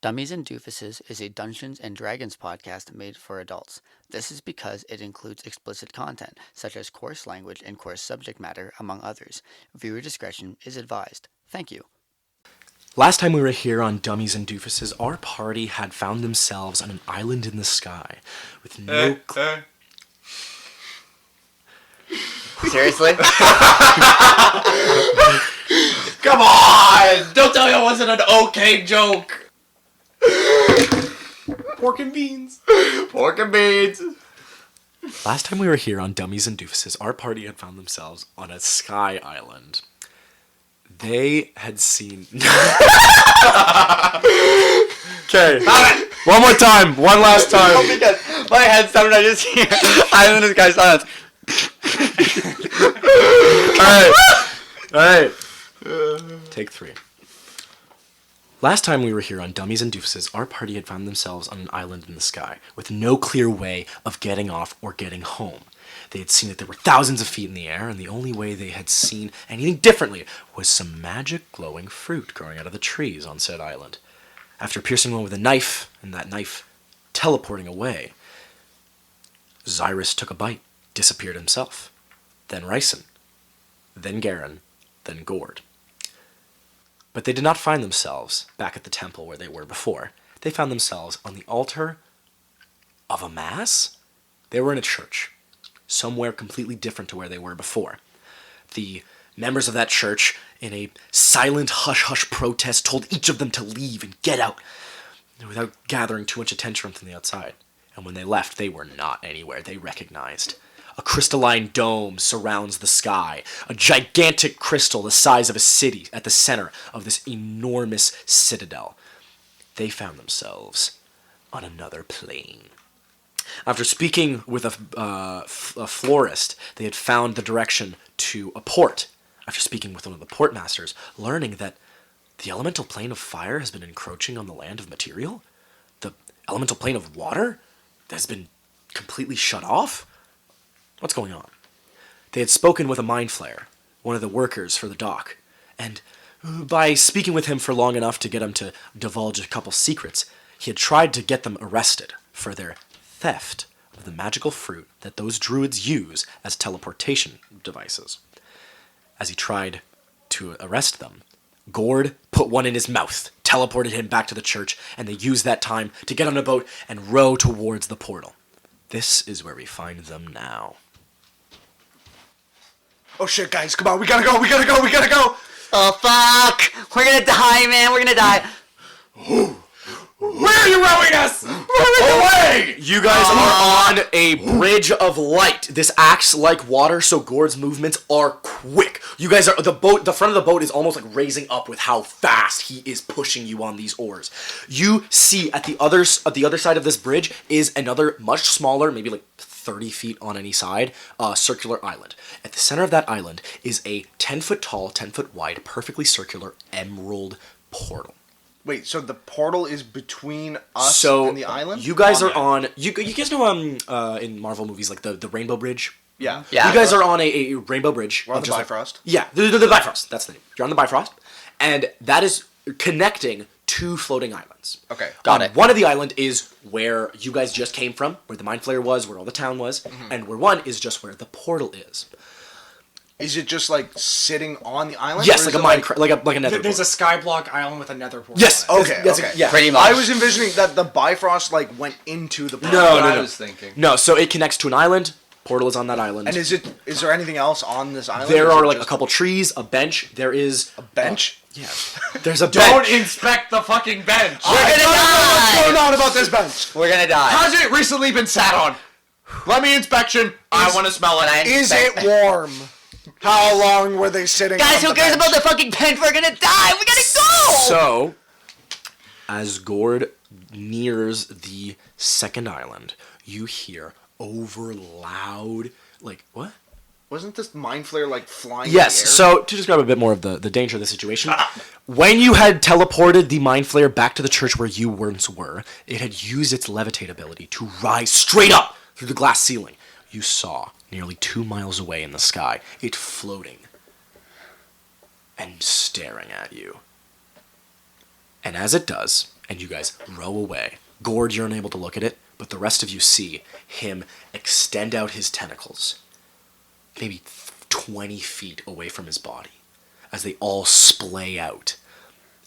Dummies and Doofuses is a Dungeons and Dragons podcast made for adults. This is because it includes explicit content, such as coarse language and coarse subject matter, among others. Viewer discretion is advised. Thank you. Last time we were here on Dummies and Doofuses, our party had found themselves on an island in the sky with no... Seriously? Come on! Don't tell me it wasn't an okay joke! Pork and beans. Pork and beans. Last time we were here on Dummies and Doofuses, our party had found themselves on a sky island. They had seen... Okay. One more time. One last time. Oh, because my head sounded, I just hear Island of Sky Silence. Alright. Take 3. Last time we were here on Dummies and Doofuses, our party had found themselves on an island in the sky with no clear way of getting off or getting home. They had seen that there were thousands of feet in the air, and the only way they had seen anything differently was some magic glowing fruit growing out of the trees on said island. After piercing one with a knife, and that knife teleporting away, Zyrus took a bite, disappeared himself. Then Ryson, then Garen, then Gord. But they did not find themselves back at the temple where they were before. They found themselves on the altar of a mass? They were in a church, somewhere completely different to where they were before. The members of that church, in a silent hush-hush protest, told each of them to leave and get out, without gathering too much attention from the outside. And when they left, they were not anywhere they recognized. A crystalline dome surrounds the sky, a gigantic crystal the size of a city at the center of this enormous citadel. They found themselves on another plane. After speaking with a florist, they had found the direction to a port. After speaking with one of the port masters, learning that the elemental plane of fire has been encroaching on the land of material, the elemental plane of water has been completely shut off. What's going on? They had spoken with a mind flayer, one of the workers for the dock, and by speaking with him for long enough to get him to divulge a couple secrets, he had tried to get them arrested for their theft of the magical fruit that those druids use as teleportation devices. As he tried to arrest them, Gord put one in his mouth, teleported him back to the church, and they used that time to get on a boat and row towards the portal. This is where we find them now. Oh shit, guys, come on, we gotta go! Oh, fuck! We're gonna die, man, we're gonna die. Where are you rowing us? Away! You guys are on a bridge of light. This acts like water, so Gord's movements are quick. You guys are, the front of the boat is almost like raising up with how fast he is pushing you on these oars. You see at the other side of this bridge is another much smaller, maybe like 30 feet on any side, circular island. At the center of that island is a 10-foot tall, 10-foot wide, perfectly circular emerald portal. Wait, so the portal is between us and the island? You guys are on... You guys know in Marvel movies, like the Rainbow Bridge? Yeah. You guys are on a Rainbow Bridge. We're on the Bifrost? Yeah, the Bifrost. That's the name. You're on the Bifrost. And that is connecting two floating islands. Okay. Got it. One of the island is where you guys just came from, where the Mind Flayer was, where all the town was, and where one is just where the portal is. Is it just like sitting on the island? Yes, like a like a nether There's a portal. skyblock island with a nether portal. Yes. on it. Okay. Yeah. Pretty much. I was envisioning that the Bifrost like went into the portal. No, That's no. I was thinking. No, so it connects to an island. Portal is on that island. And is there anything else on this island? There Or is are it like a just couple trees, a bench. There is a bench. yeah. There's a Don't bench. inspect the fucking bench. We're gonna die! What's going on about this bench? We're gonna die. How's it recently been sat on? Let me inspection. I want to smell it. Is it warm? How long were they sitting? Guys, on who the cares bench? about the fucking bench? We're gonna die! We gotta go! So, as Gord nears the second island, you hear over loud, like, what? Wasn't this mind flare like flying? Yes, in the air? so to describe a bit more of the danger of the situation, when you had teleported the Mind Flayer back to the church where you once were, it had used its levitate ability to rise straight up through the glass ceiling. You saw, nearly 2 miles away in the sky, it floating and staring at you. And as it does, And you guys row away. Gord, you're unable to look at it, but the rest of you see him extend out his tentacles, maybe 20 feet away from his body, as they all splay out.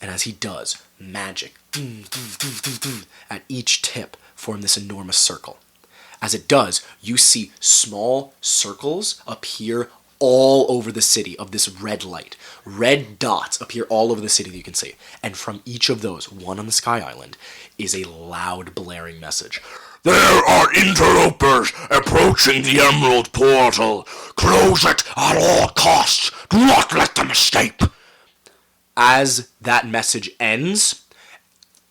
And as he does, magic at each tip form this enormous circle. As it does, you see small circles appear all over the city of this red light. Red dots appear all over the city that you can see. And from each of those, one on the Sky Island, is a loud blaring message. There are interlopers approaching the Emerald Portal. Close it at all costs. Do not let them escape. As that message ends,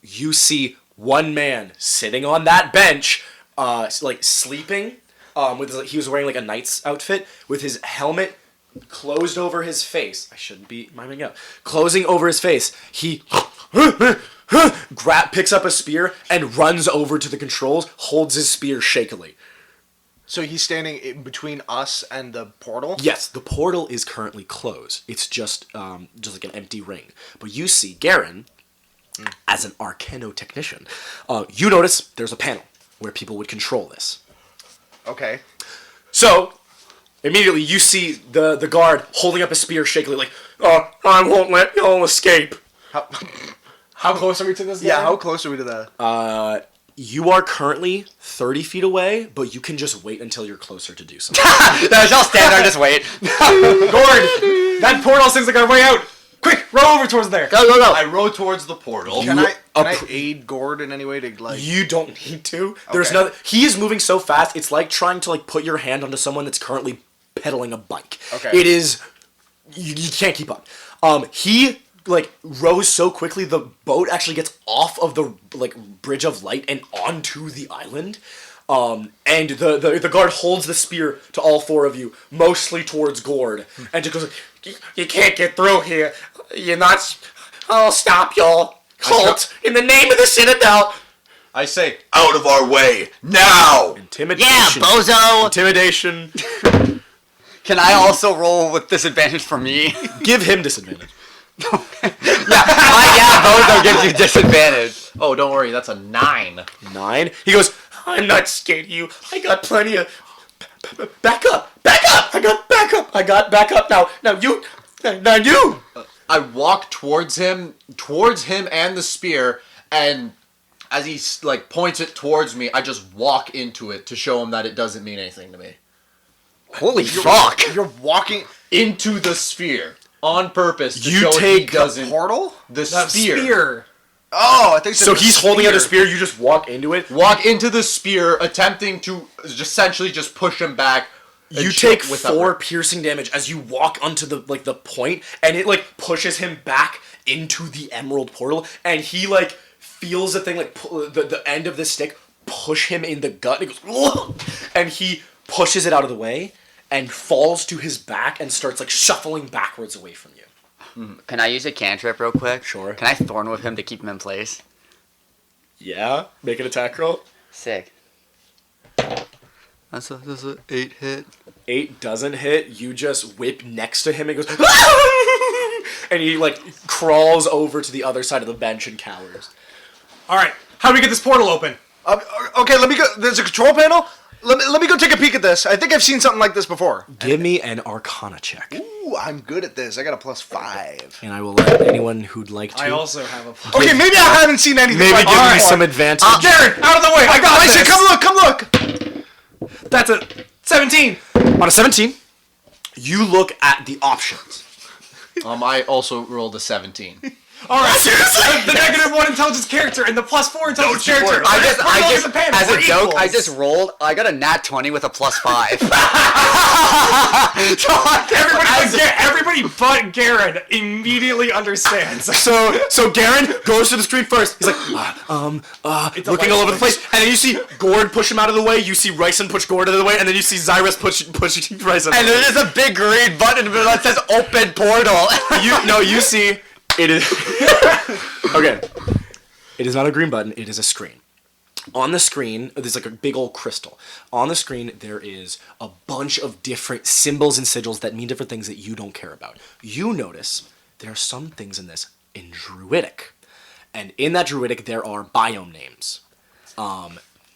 you see one man sitting on that bench, like sleeping. He was wearing like a knight's outfit with his helmet closed over his face. I shouldn't be miming up. Closing over his face, he picks up a spear and runs over to the controls, holds his spear shakily. So he's standing in between us and the portal? Yes, the portal is currently closed. It's just like an empty ring. But you see Garen, as an arcanotechnician, you notice there's a panel where people would control this. Okay. So, immediately you see the guard holding up a spear shakily like, I won't let y'all escape. How close are we to this? Yeah, guy? how close are we to that? You are currently 30 feet away, but you can just wait until you're closer to do something. I'll stand there and just wait. Gord, that portal seems like our way out. Quick, row over towards there. Go, go, go. I row towards the portal. Can I aid Gord in any way to, like... You don't need to. There's Okay. no. He is moving so fast. It's like trying to like put your hand onto someone that's currently pedaling a bike. Okay. It is. You can't keep up. He like rows so quickly the boat actually gets off of the like bridge of light and onto the island. And the guard holds the spear to all four of you, mostly towards Gord, and just goes, "You can't get through here. You're not. I'll stop y'all. Halt in the name of the Citadel." I say, out of our way, now! Intimidation. Yeah, bozo! Intimidation. Can I also roll with disadvantage for me? Give him disadvantage. Yeah, bozo gives you disadvantage. Oh, don't worry, that's a 9. 9. He goes, "I'm not scared of you. I got plenty of... Back up! Back up! I got back up! I got back up now. Now you... I walk towards him and the spear, and as he like points it towards me, I just walk into it to show him that it doesn't mean anything to me. Holy fuck. You're walking... Into the sphere on purpose to You show take he doesn't. Portal? The spear. Oh, I think So he's holding out a spear, you just walk into it. Walk into the spear, attempting to essentially just push him back. and You shoot take without 4 her. piercing damage as you walk onto the the point, and it like pushes him back into the emerald portal, and he like feels the thing like the end of the stick push him in the gut, and it goes, "Ugh!" And he pushes it out of the way and falls to his back and starts like shuffling backwards away from you. Can I use a cantrip real quick? Sure. Can I thorn with him to keep him in place? Yeah, make an attack roll. Sick. That's a 8 hit. 8 doesn't hit. You just whip next to him and goes, and he like crawls over to the other side of the bench and cowers. All right, how do we get this portal open? Okay, let me go... There's a control panel? Let me go take a peek at this. I think I've seen something like this before. Give me an Arcana check, Ooh, I'm good at this. I got a +5. and I will let anyone who'd like to. I also have a. Okay, maybe I haven't seen anything maybe like give this me before. some advantage. Jared, out of the way! I got Isaac, this. come look! That's a 17. On a 17, you look at the options. I also rolled a 17. All right, the -1 intelligence character and the +4 intelligence character. As a joke, I just rolled. I got a nat 20 with a +5. Everybody but Garen immediately understands. So Garen goes to the screen first. He's like, looking all over the place, and then you see Gord push him out of the way. You see Ryson push Gord out of the way, and then you see Zyrus push Ryson. And there's a big green button that says open portal. You see it is okay. It is not a green button. It is a screen. On the screen, there's like a big old crystal. On the screen, there is a bunch of different symbols and sigils that mean different things that you don't care about. You notice there are some things in this in Druidic. And in that Druidic, there are biome names.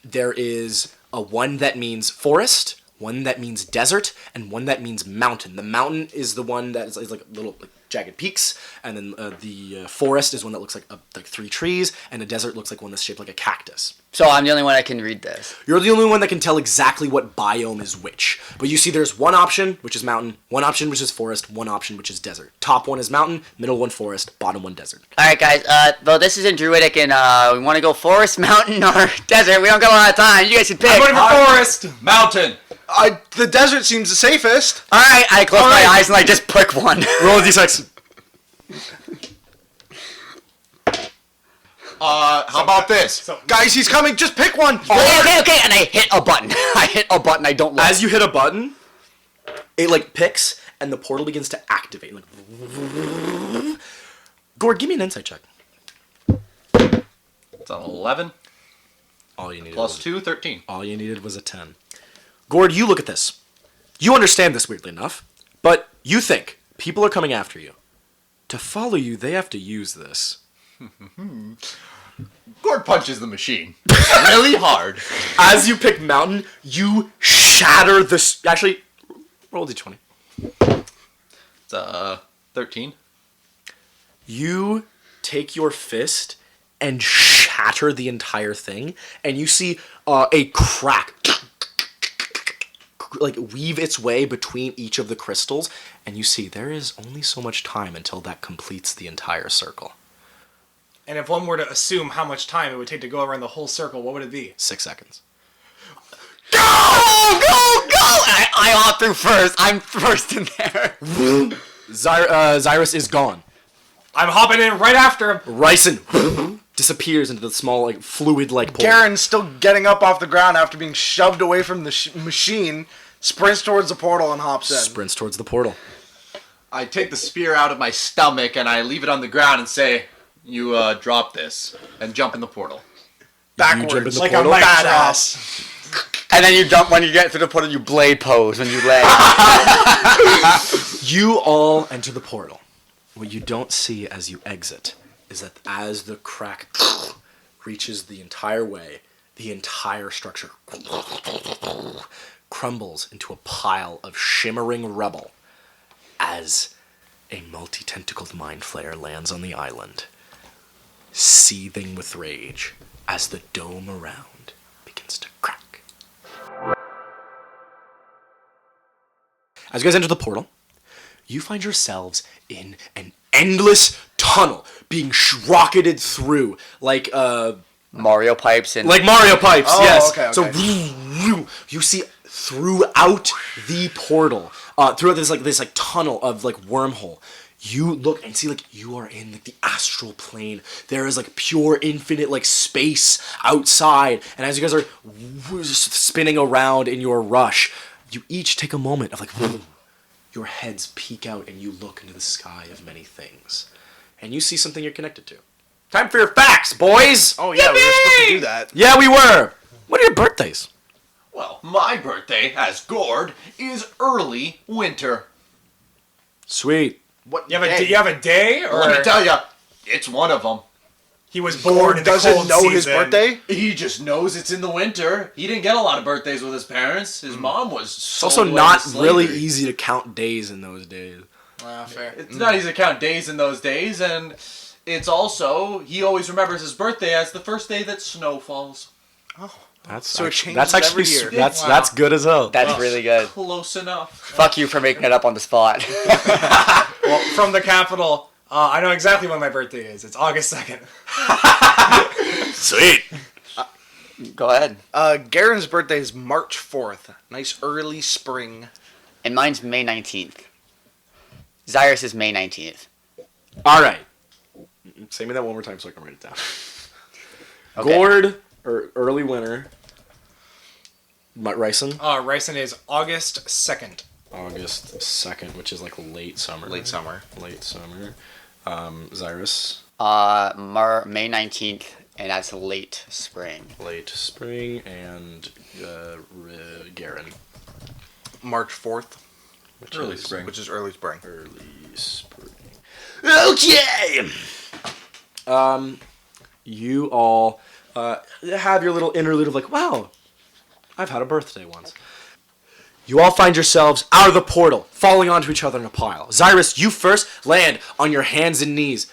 There is a one that means forest, one that means desert, and one that means mountain. The mountain is the one that is like little jagged peaks, and then the forest is one that looks like 3 trees, and a desert looks like one that's shaped like a cactus. So I'm the only one that can read this. You're the only one that can tell exactly what biome is which. But you see there's one option, which is mountain, one option, which is forest, one option, which is desert. Top one is mountain, middle one forest, bottom one desert. All right, guys. Well, this is in Druidic, and we want to go forest, mountain, or desert. We don't got a lot of time. You guys can pick. I'm voting for forest. Mountain. The desert seems the safest. All right, I close my eyes and I just pick one. Roll a d6. How about this? Guys, he's coming. Just pick one. Okay, and I hit a button. I hit a button. I don't look. As you hit a button, it like picks, and the portal begins to activate. Like, Gord, give me an insight check. It's an 11 All you needed plus was 2, 13. All you needed was a 10. Gord, you look at this. You understand this weirdly enough, but you think people are coming after you. To follow you, they have to use this. Gord punches the machine really hard. As you pick mountain, you shatter this. Actually, roll d20. It's 13. You take your fist and shatter the entire thing, and you see a crack like weave its way between each of the crystals, and you see there is only so much time until that completes the entire circle. And if one were to assume how much time it would take to go around the whole circle, what would it be? 6 seconds. Go! I hop through first. I'm first in there. Xyrus is gone. I'm hopping in right after him. Ryson disappears into the small, like, fluid-like pool. Garen's still getting up off the ground after being shoved away from the machine, sprints towards the portal and hops in. Sprints towards the portal. I take the spear out of my stomach and I leave it on the ground and say, "You drop this," and jump in the portal. You jump in Backwards. the Like portal. a mic drop. Badass. And then you jump when you get to the portal. You blade pose when you land. You all enter the portal. What you don't see as you exit is that as the crack reaches the entire way, the entire structure crumbles into a pile of shimmering rubble as a multi-tentacled mind flayer lands on the island, seething with rage as the dome around begins to crack. As you guys enter the portal, you find yourselves in an endless tunnel being rocketed through like Mario pipes and Mario pipes. Oh, yes. okay. So you see throughout the portal, throughout this tunnel of like wormhole. You look and see like you are in like the astral plane. There is like pure infinite like space outside, and as you guys are spinning around in your rush, you each take a moment of like your heads peek out and you look into the sky of many things, and you see something you're connected to. Time for your facts, boys. Oh yeah, we were supposed to do that. Yeah, we were. What are your birthdays? Well, my birthday, as Gord, is early winter. Sweet. What You have a day, or Let me tell you, it's one of them. he was born Gord in the doesn't cold know his season. birthday. He just knows it's in the winter. He didn't get a lot of birthdays with his parents. His mom was. It's also not really easy to count days in those days. Fair. It's not easy to count days in those days, and it's also he always remembers his birthday as the first day that snow falls. That's So it actually, changes that's actually every year. that's good as hell. that's really good. Close enough. Fuck you for making it up on the spot. Well, from the capital, I know exactly when my birthday is. It's August 2nd. Sweet. Go ahead. Garen's birthday is March 4th. Nice early spring. And mine's May 19th. Xyrus is May 19th. All right. Say me that one more time so I can write it down. Okay. Gord or early winter. Ryson. Ryson is August 2nd. August 2nd, which is like late summer. Late summer. Late summer. Xyrus. May 19th, and that's late spring. Late spring. And Garen. March 4th. Which Early is spring. Which is early spring. Early spring. Okay! you all have your little interlude of like, wow, I've had a birthday once. You all find yourselves out of the portal, falling onto each other in a pile. Zyrus, you first land on your hands and knees,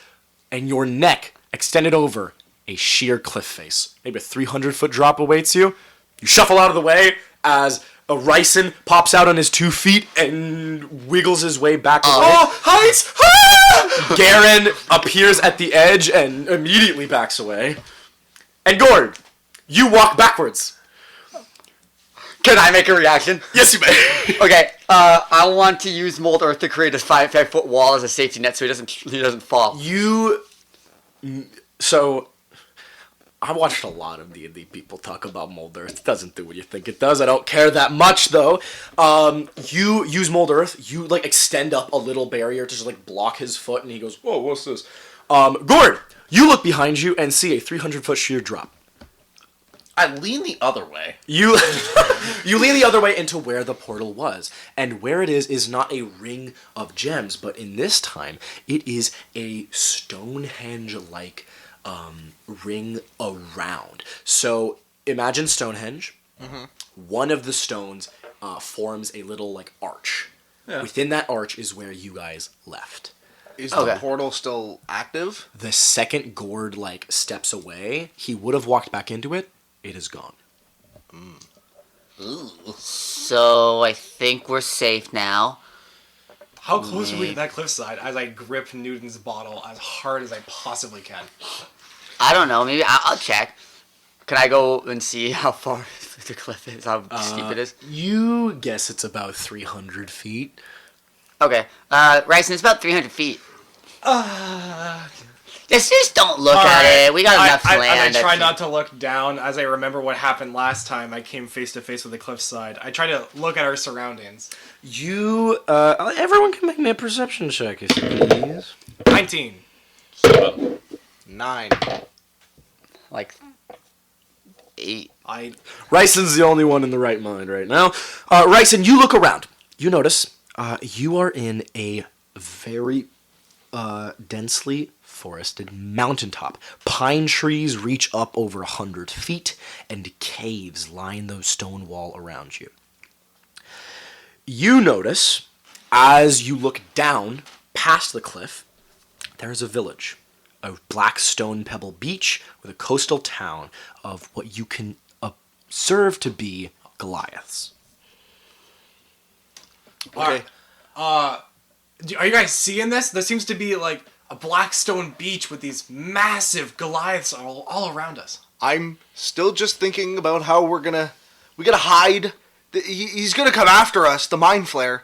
and your neck extended over a sheer cliff face. Maybe a 300-foot drop awaits you. You shuffle out of the way as a Ryson pops out on his 2 feet and wiggles his way back away. Oh, heights! Ah! Garen appears at the edge and immediately backs away. And Gord, you walk backwards. Can I make a reaction? Yes, you may. Okay, I want to use mold earth to create a 5-foot wall as a safety net so he doesn't fall. So, I watched a lot of D&D people talk about mold earth. It doesn't do what you think it does. I don't care that much, though. You use mold earth. You, like, extend up a little barrier to just, like, block his foot, and he goes, whoa, what's this? Gord, you look behind you and see a 300-foot sheer drop. I lean the other way. You lean the other way into where the portal was. And where it is not a ring of gems, but in this time, it is a Stonehenge-like ring around. So imagine Stonehenge. Mm-hmm. One of the stones forms a little like arch. Yeah. Within that arch is where you guys left. Is the portal still active? The second Gord like steps away, he would have walked back into it. It is gone. Ooh. So I think we're safe now. How close are we to that cliffside as I grip Newton's bottle as hard as I possibly can? I don't know. Maybe I'll check. Can I go and see how far the cliff is? How steep it is? You guess it's about 300 feet. Okay. Ryson, it's about 300 feet. Just don't look at it. We got enough land. I try not to look down as I remember what happened last time I came face to face with the cliffside. I try to look at our surroundings. Everyone can make me a perception check if you please. 19. 9. Like 8. Ryson's the only one in the right mind right now. Ryson, you look around. You notice you are in a very densely forested mountaintop. Pine trees reach up over 100 feet, and caves line the stone wall around you. You notice, as you look down past the cliff, there's a village. A black stone pebble beach with a coastal town of what you can observe to be Goliaths. Okay. Are you guys seeing this? There seems to be like a black stone beach with these massive Goliaths all around us. I'm still just thinking about how we gotta hide. He's gonna come after us, the Mind Flare.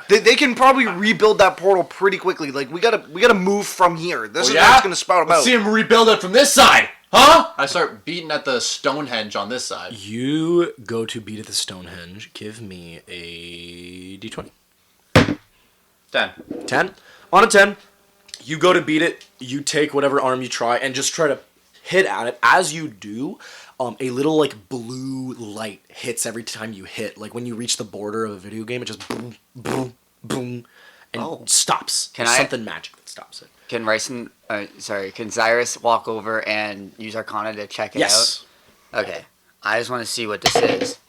They can probably rebuild that portal pretty quickly. Like we gotta move from here. This is what's gonna spout about. Let's see him rebuild it from this side, huh? I start beating at the Stonehenge on this side. You go to beat at the Stonehenge. Give me a d20. 10. On a 10, you go to beat it. You take whatever arm you try and just try to hit at it. As you do, a little like blue light hits every time you hit. Like when you reach the border of a video game, it just boom, boom, boom, and stops. There's something magic that stops it. Can Zyrus walk over and use Arcana to check it out? Okay. I just want to see what this is.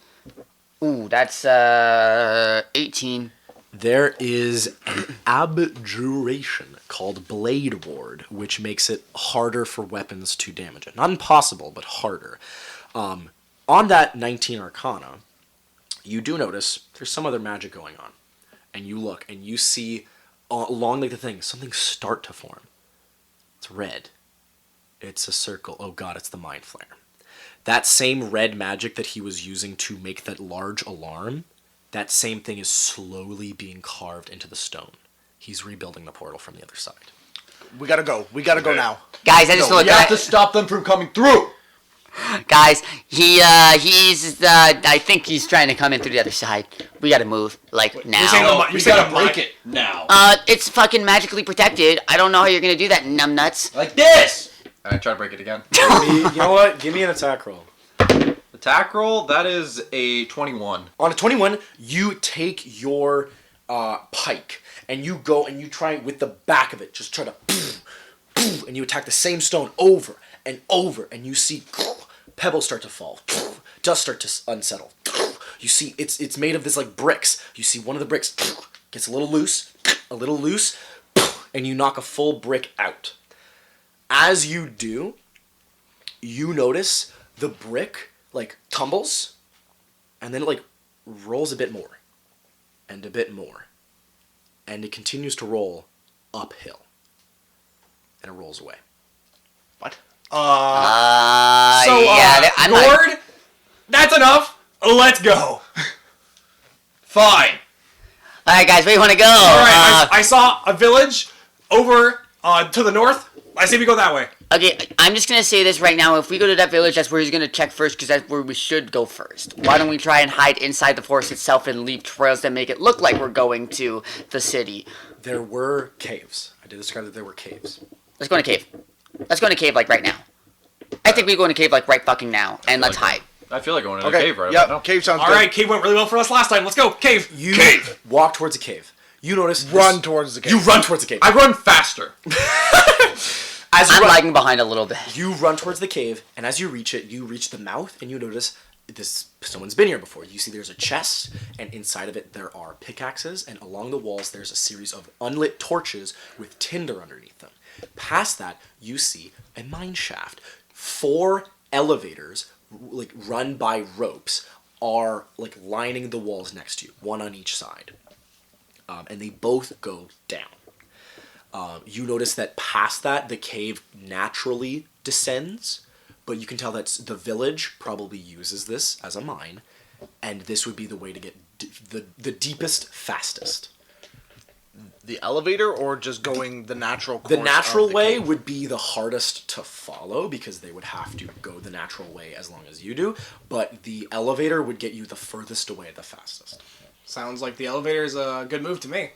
Ooh, that's 18. There is an abjuration called Blade Ward, which makes it harder for weapons to damage it. Not impossible, but harder. On that 19 Arcana, you do notice there's some other magic going on. And you look, and you see along like the thing, something start to form. It's red. It's a circle. Oh god, it's the Mind Flare. That same red magic that he was using to make that large alarm, that same thing is slowly being carved into the stone. He's rebuilding the portal from the other side. We gotta go. We gotta go now. Guys, I just We have to stop them from coming through. Guys, he's I think he's trying to come in through the other side. We gotta move, like, now. You gotta break it now. It's fucking magically protected. I don't know how you're gonna do that, numbnuts. Like this! Alright, try to break it again. You know what? Give me an attack roll. Attack roll, that is a 21. On a 21, you take your pike, and you go and you try with the back of it, just try to and you attack the same stone over and over, and you see pebbles start to fall, dust start to unsettle. You see it's made of this like bricks. You see one of the bricks gets a little loose, and you knock a full brick out. As you do, you notice the brick like tumbles, and then it like rolls a bit more, and a bit more, and it continues to roll uphill, and it rolls away. What? I'm Gord, not, that's enough. Let's go. Fine. all right, guys, where do you want to go? All right, I saw a village over to the north. I say we go that way. Okay, I'm just gonna say this right now. If we go to that village, that's where he's gonna check first, because that's where we should go first. Why don't we try and hide inside the forest itself and leave trails that make it look like we're going to the city? There were caves. I did describe that there were caves. Let's go in a cave. Let's go in a cave like right now. I think we go in a cave like right fucking now, and let's hide. I feel like going in a Okay. cave right about now. Yep. Cave sounds All good. right, cave went really well for us last time. Let's go, cave. You Cave. walk towards a cave. You notice Run towards the cave. You run towards the cave. I run faster. As you I'm run, lagging behind a little bit. you run towards the cave, and as you reach it, you reach the mouth, and you notice someone's been here before. You see there's a chest, and inside of it there are pickaxes, and along the walls there's a series of unlit torches with tinder underneath them. Past that, you see a mine shaft. 4 elevators, like run by ropes, are like lining the walls next to you, one on each side, and they both go down. You notice that past that, the cave naturally descends, but you can tell that the village probably uses this as a mine, and this would be the way to get the deepest, fastest. The elevator or just going the natural course? The natural of the way cave? would be the hardest to follow because they would have to go the natural way as long as you do, but the elevator would get you the furthest away the fastest. Sounds like the elevator is a good move to me.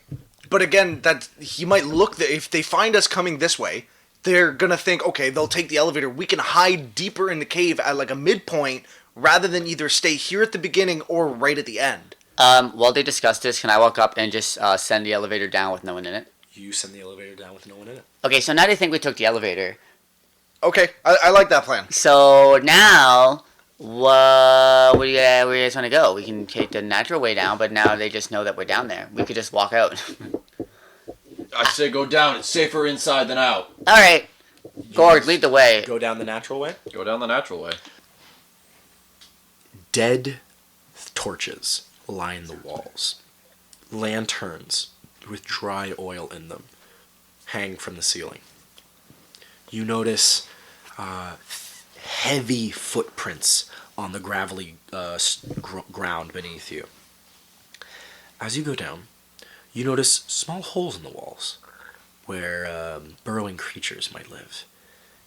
But again, that he might look. If they find us coming this way, they're gonna think, okay, they'll take the elevator. We can hide deeper in the cave at like a midpoint rather than either stay here at the beginning or right at the end. While they discuss this, can I walk up and just send the elevator down with no one in it? You send the elevator down with no one in it. Okay, so now that I think we took the elevator, Okay, I like that plan. so now, where do you guys want to go? We can take the natural way down, but now they just know that we're down there. We could just walk out. I say go down. It's safer inside than out. All right, Gord, lead the way. Go down the natural way. Go down the natural way. Dead torches line the walls. Lanterns with dry oil in them hang from the ceiling. You notice heavy footprints on the gravelly ground beneath you. As you go down, you notice small holes in the walls where burrowing creatures might live.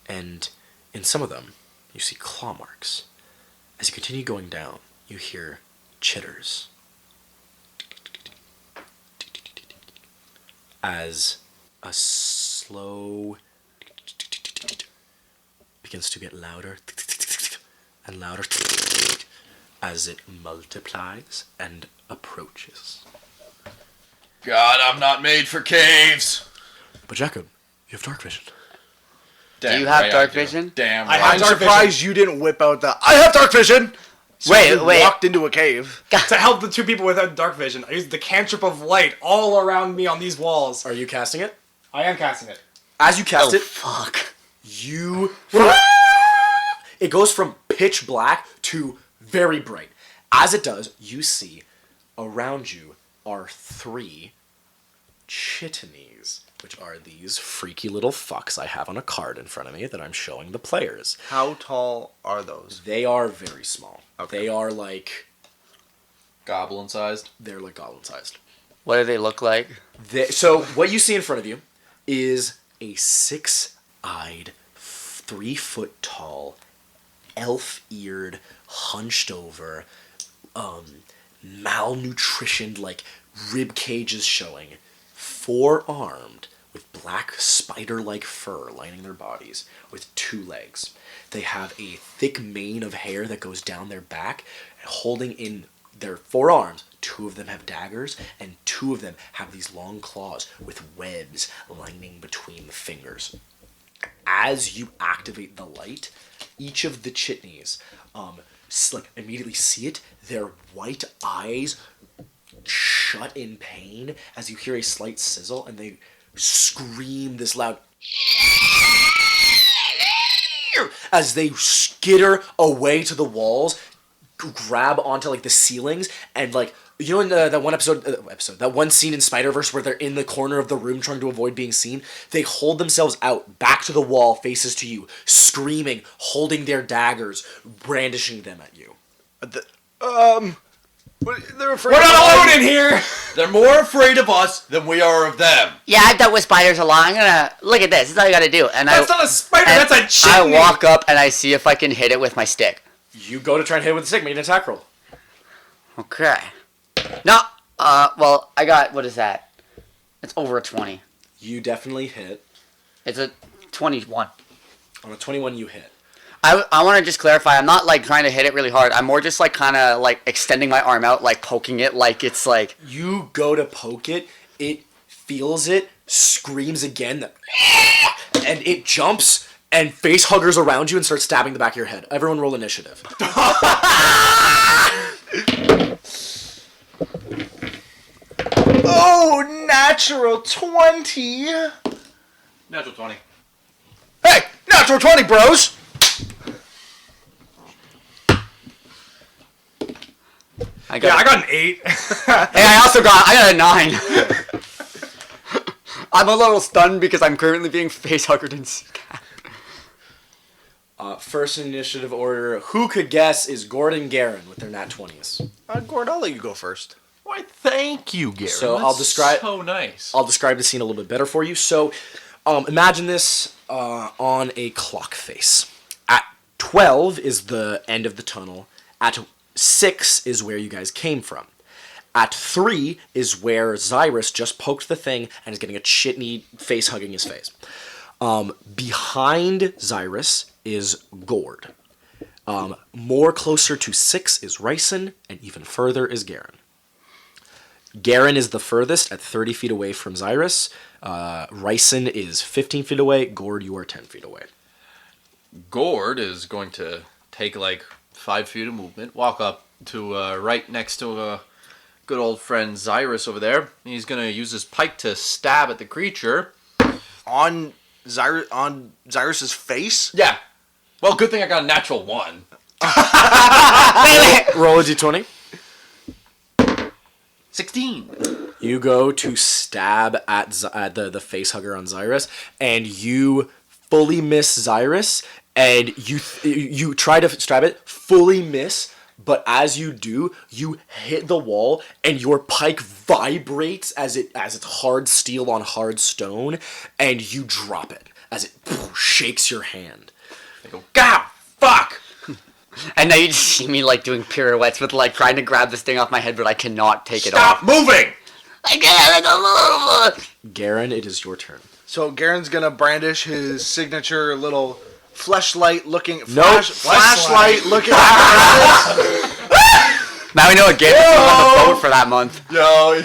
And in some of them, you see claw marks. As you continue going down, you hear chitters. As a slow begins to get louder and louder as it multiplies and approaches. God, I'm not made for caves. But Jacob, you have dark vision. Damn you have right dark I do. vision? Damn I right. have I'm dark surprised you didn't whip out the I have dark vision! So Wait, you wait. walked into a cave. To help the 2 people without dark vision, I used the cantrip of light all around me on these walls. Are you casting it? I am casting it. As you cast Oh, it, fuck. you... It goes from pitch black to very bright. As it does, you see around you are 3 chitonies, which are these freaky little fucks I have on a card in front of me that I'm showing the players. How tall are those? They are very small. Okay. They are like... Goblin sized. They're like goblin sized. What do they look like? So what you see in front of you is a 6-eyed, 3-foot tall, elf-eared, hunched over, malnutritioned, like rib cages showing, 4-armed, with black spider-like fur lining their bodies, with 2 legs. They have a thick mane of hair that goes down their back, holding in their 4 arms. 2 of them have daggers, and 2 of them have these long claws with webs lining between the fingers. as you activate the light, each of the chitneys immediately see it. Their white eyes shut in pain as you hear a slight sizzle, and they scream this loud as they skitter away to the walls, grab onto like the ceilings, and like, you know, in that one that one scene in Spider-Verse where they're in the corner of the room trying to avoid being seen, they hold themselves out back to the wall, faces to you, screaming, holding their daggers, brandishing them at you. They're afraid. We're not alone in here. They're more afraid of us than we are of them. Yeah, I've dealt with spiders a lot. I'm gonna look at this. This is all you gotta do. And That's not a spider. and That's a chitney. I walk up and I see if I can hit it with my stick. You go to try and hit it with the stick, make an attack roll. Okay. No. Well, I got, what is that? It's over a 20. You definitely hit. It's a 21. On a 21, you hit. I want to just clarify. I'm not like trying to hit it really hard. I'm more just like kind of like extending my arm out, like poking it, like it's like. You go to poke it, it feels it, screams again, and it jumps and face huggers around you and starts stabbing the back of your head. Everyone roll initiative. Oh, natural 20. Natural 20. Hey, natural 20, bros. I Yeah, got. I got an 8. Hey, I got a 9. I'm a little stunned because I'm currently being face huggered and stabbed. First in initiative order, who could guess is Gordon Guerin with their nat 20s. Gord, I'll let you go first. Why, thank you, Gary. So I'll describe. So nice. I'll describe the scene a little bit better for you. So, imagine this on a clock face. At 12 is the end of the tunnel. At 6 is where you guys came from. At 3 is where Zyrus just poked the thing and is getting a chitney face hugging his face. Behind Zyrus is Gord. More closer to 6 is Ryson, and even further is Garen. Garen is the furthest at 30 feet away from Zyrus. Ryson is 15 feet away. Gord, you are 10 feet away. Gord is going to take like 5 feet of movement, walk up to right next to good old friend Zyrus over there. He's going to use his pike to stab at the creature. On Zyrus's face? Yeah. Well, good thing I got a natural 1. Roll a d20. 16. You go to stab at the face hugger on Zyrus, and you fully miss Zyrus, and you try to stab it, fully miss, but as you do, you hit the wall, and your pike vibrates as it's hard steel on hard stone, and you drop it as it shakes your hand. I go, God, fuck! And now you just see me like doing pirouettes with like trying to grab this thing off my head, but I cannot take it Stop off. moving! I can't move. Garen, it is your turn. So Garen's gonna brandish his signature little flashlight looking Flashlight looking. Now we know what game it's on the boat for that month. No.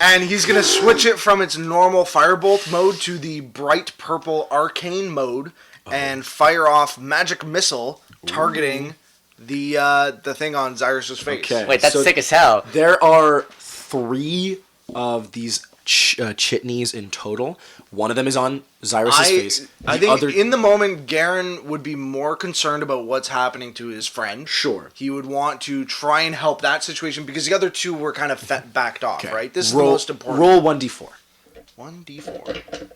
And he's gonna switch it from its normal firebolt mode to the bright purple arcane mode and fire off magic missile targeting the thing on Zyrus's face. Okay. Wait, that's So sick as hell. There are 3 of these chitneys in total. One of them is on Zyrus's face. I The think other, in the moment, Garen would be more concerned about what's happening to his friend. Sure. He would want to try and help that situation because the other 2 were kind of backed off, Okay. right? This is roll, the most important. Roll 1d4. 1d4.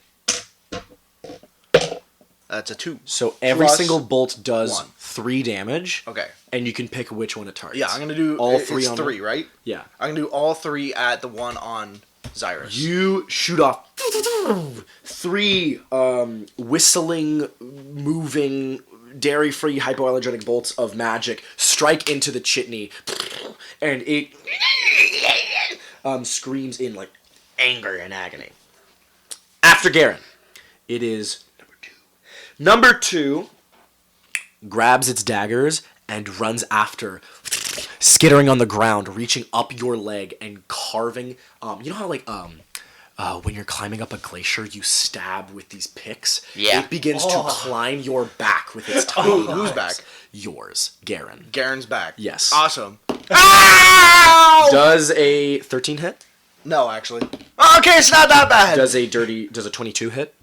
That's a 2. So every Plus single bolt does 1. 3 damage. Okay. And you can pick which one it targets. Yeah, I'm gonna do all it's 3 on 3, them. right? Yeah. I'm gonna do all 3 at the one on Zyrus. You shoot off 3 whistling, moving, dairy-free, hypoallergenic bolts of magic strike into the chitney, and it screams in like anger and agony. After Garen, it is number 2 grabs its daggers and runs after, skittering on the ground, reaching up your leg and carving. You know how like when you're climbing up a glacier, you stab with these picks. Yeah. It begins to climb your back with its tiny Who's legs. back? Yours, Garen. Garen's back. Yes. Awesome. Does a 13 hit? No, actually. Okay, it's not that bad. Does a 22 hit?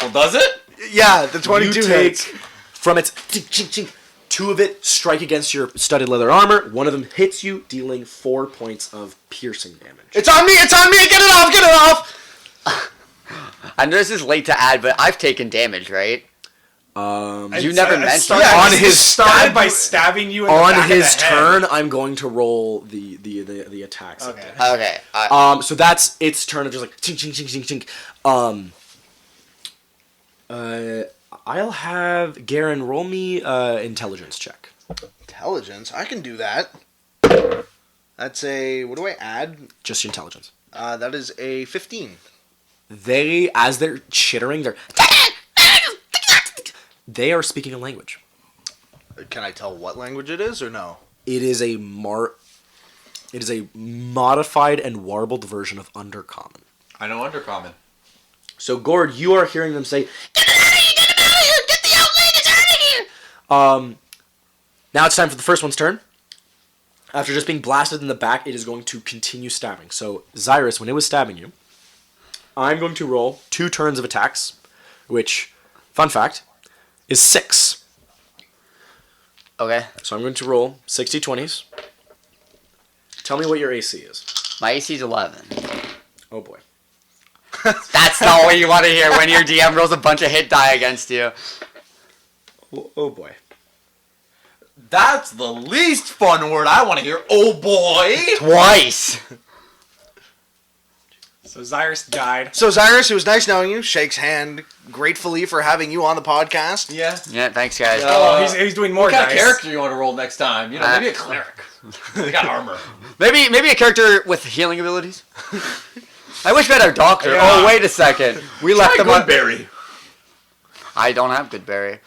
Well, does it? Yeah, the 22 You take hits. from its chink, chink, chink, 2 of it strike against your studded leather armor. 1 of them hits you, dealing 4 points of piercing damage. It's on me! It's on me! Get it off! Get it off! I know this is late to add, but I've taken damage, right? You never mentioned Yeah, on his started by stabbing you in the on back his of the head. turn, I'm going to roll the attacks. Okay. Okay. So that's its turn of just like chink, chink, chink, chink, chink. I'll have Garen roll me intelligence check. Intelligence? I can do that. That's a... What do I add? Just intelligence. That is a 15. As they're chittering, they are speaking a language. Can I tell what language it is, or no? It is a modified and warbled version of Undercommon. I know Undercommon. So, Gord, you are hearing them say, "Get it out of here! Get it out of here! Get the outlanders out of here!" Now it's time for the first one's turn. After just being blasted in the back, it is going to continue stabbing. So, Xyrus, when it was stabbing you, I'm going to roll 2 turns of attacks, which, fun fact, is 6. Okay. So I'm going to roll 60 20s. Tell me what your AC is. My AC is 11. Oh boy. That's not what you want to hear when your DM rolls a bunch of hit die against you. Oh boy. That's the least fun word I want to hear. Oh boy! Twice. So Xyrus died. So, Xyrus, it was nice knowing you. Shakes hand gratefully for having you on the podcast. Yeah. Yeah, thanks, guys. Oh, he's doing more What kind dice. of character you want to roll next time? You know, maybe a cleric. They got armor. Maybe a character with healing abilities. I wish we had our doctor. Yeah. Oh, wait a second. We left Try them on. Goodberry. I don't have Goodberry.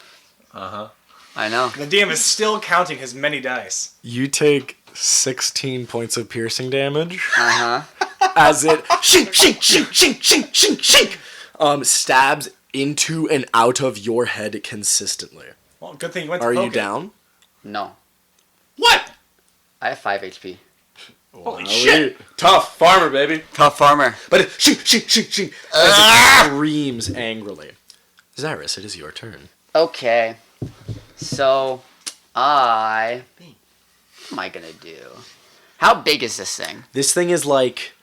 Uh-huh. I know. The DM is still counting his many dice. You take 16 points of piercing damage Uh huh. as it shink, shink, shink, shink, shink, shink, shink, stabs into and out of your head consistently. Well, good thing you went to Are you poke it. down? No. What? I have 5 HP. Holy shit! Tough farmer, baby. Tough farmer. But it shink, shink, shink, shink, as it screams angrily. Xyrus, it is your turn. Okay. So, what am I gonna do? How big is this thing? This thing is like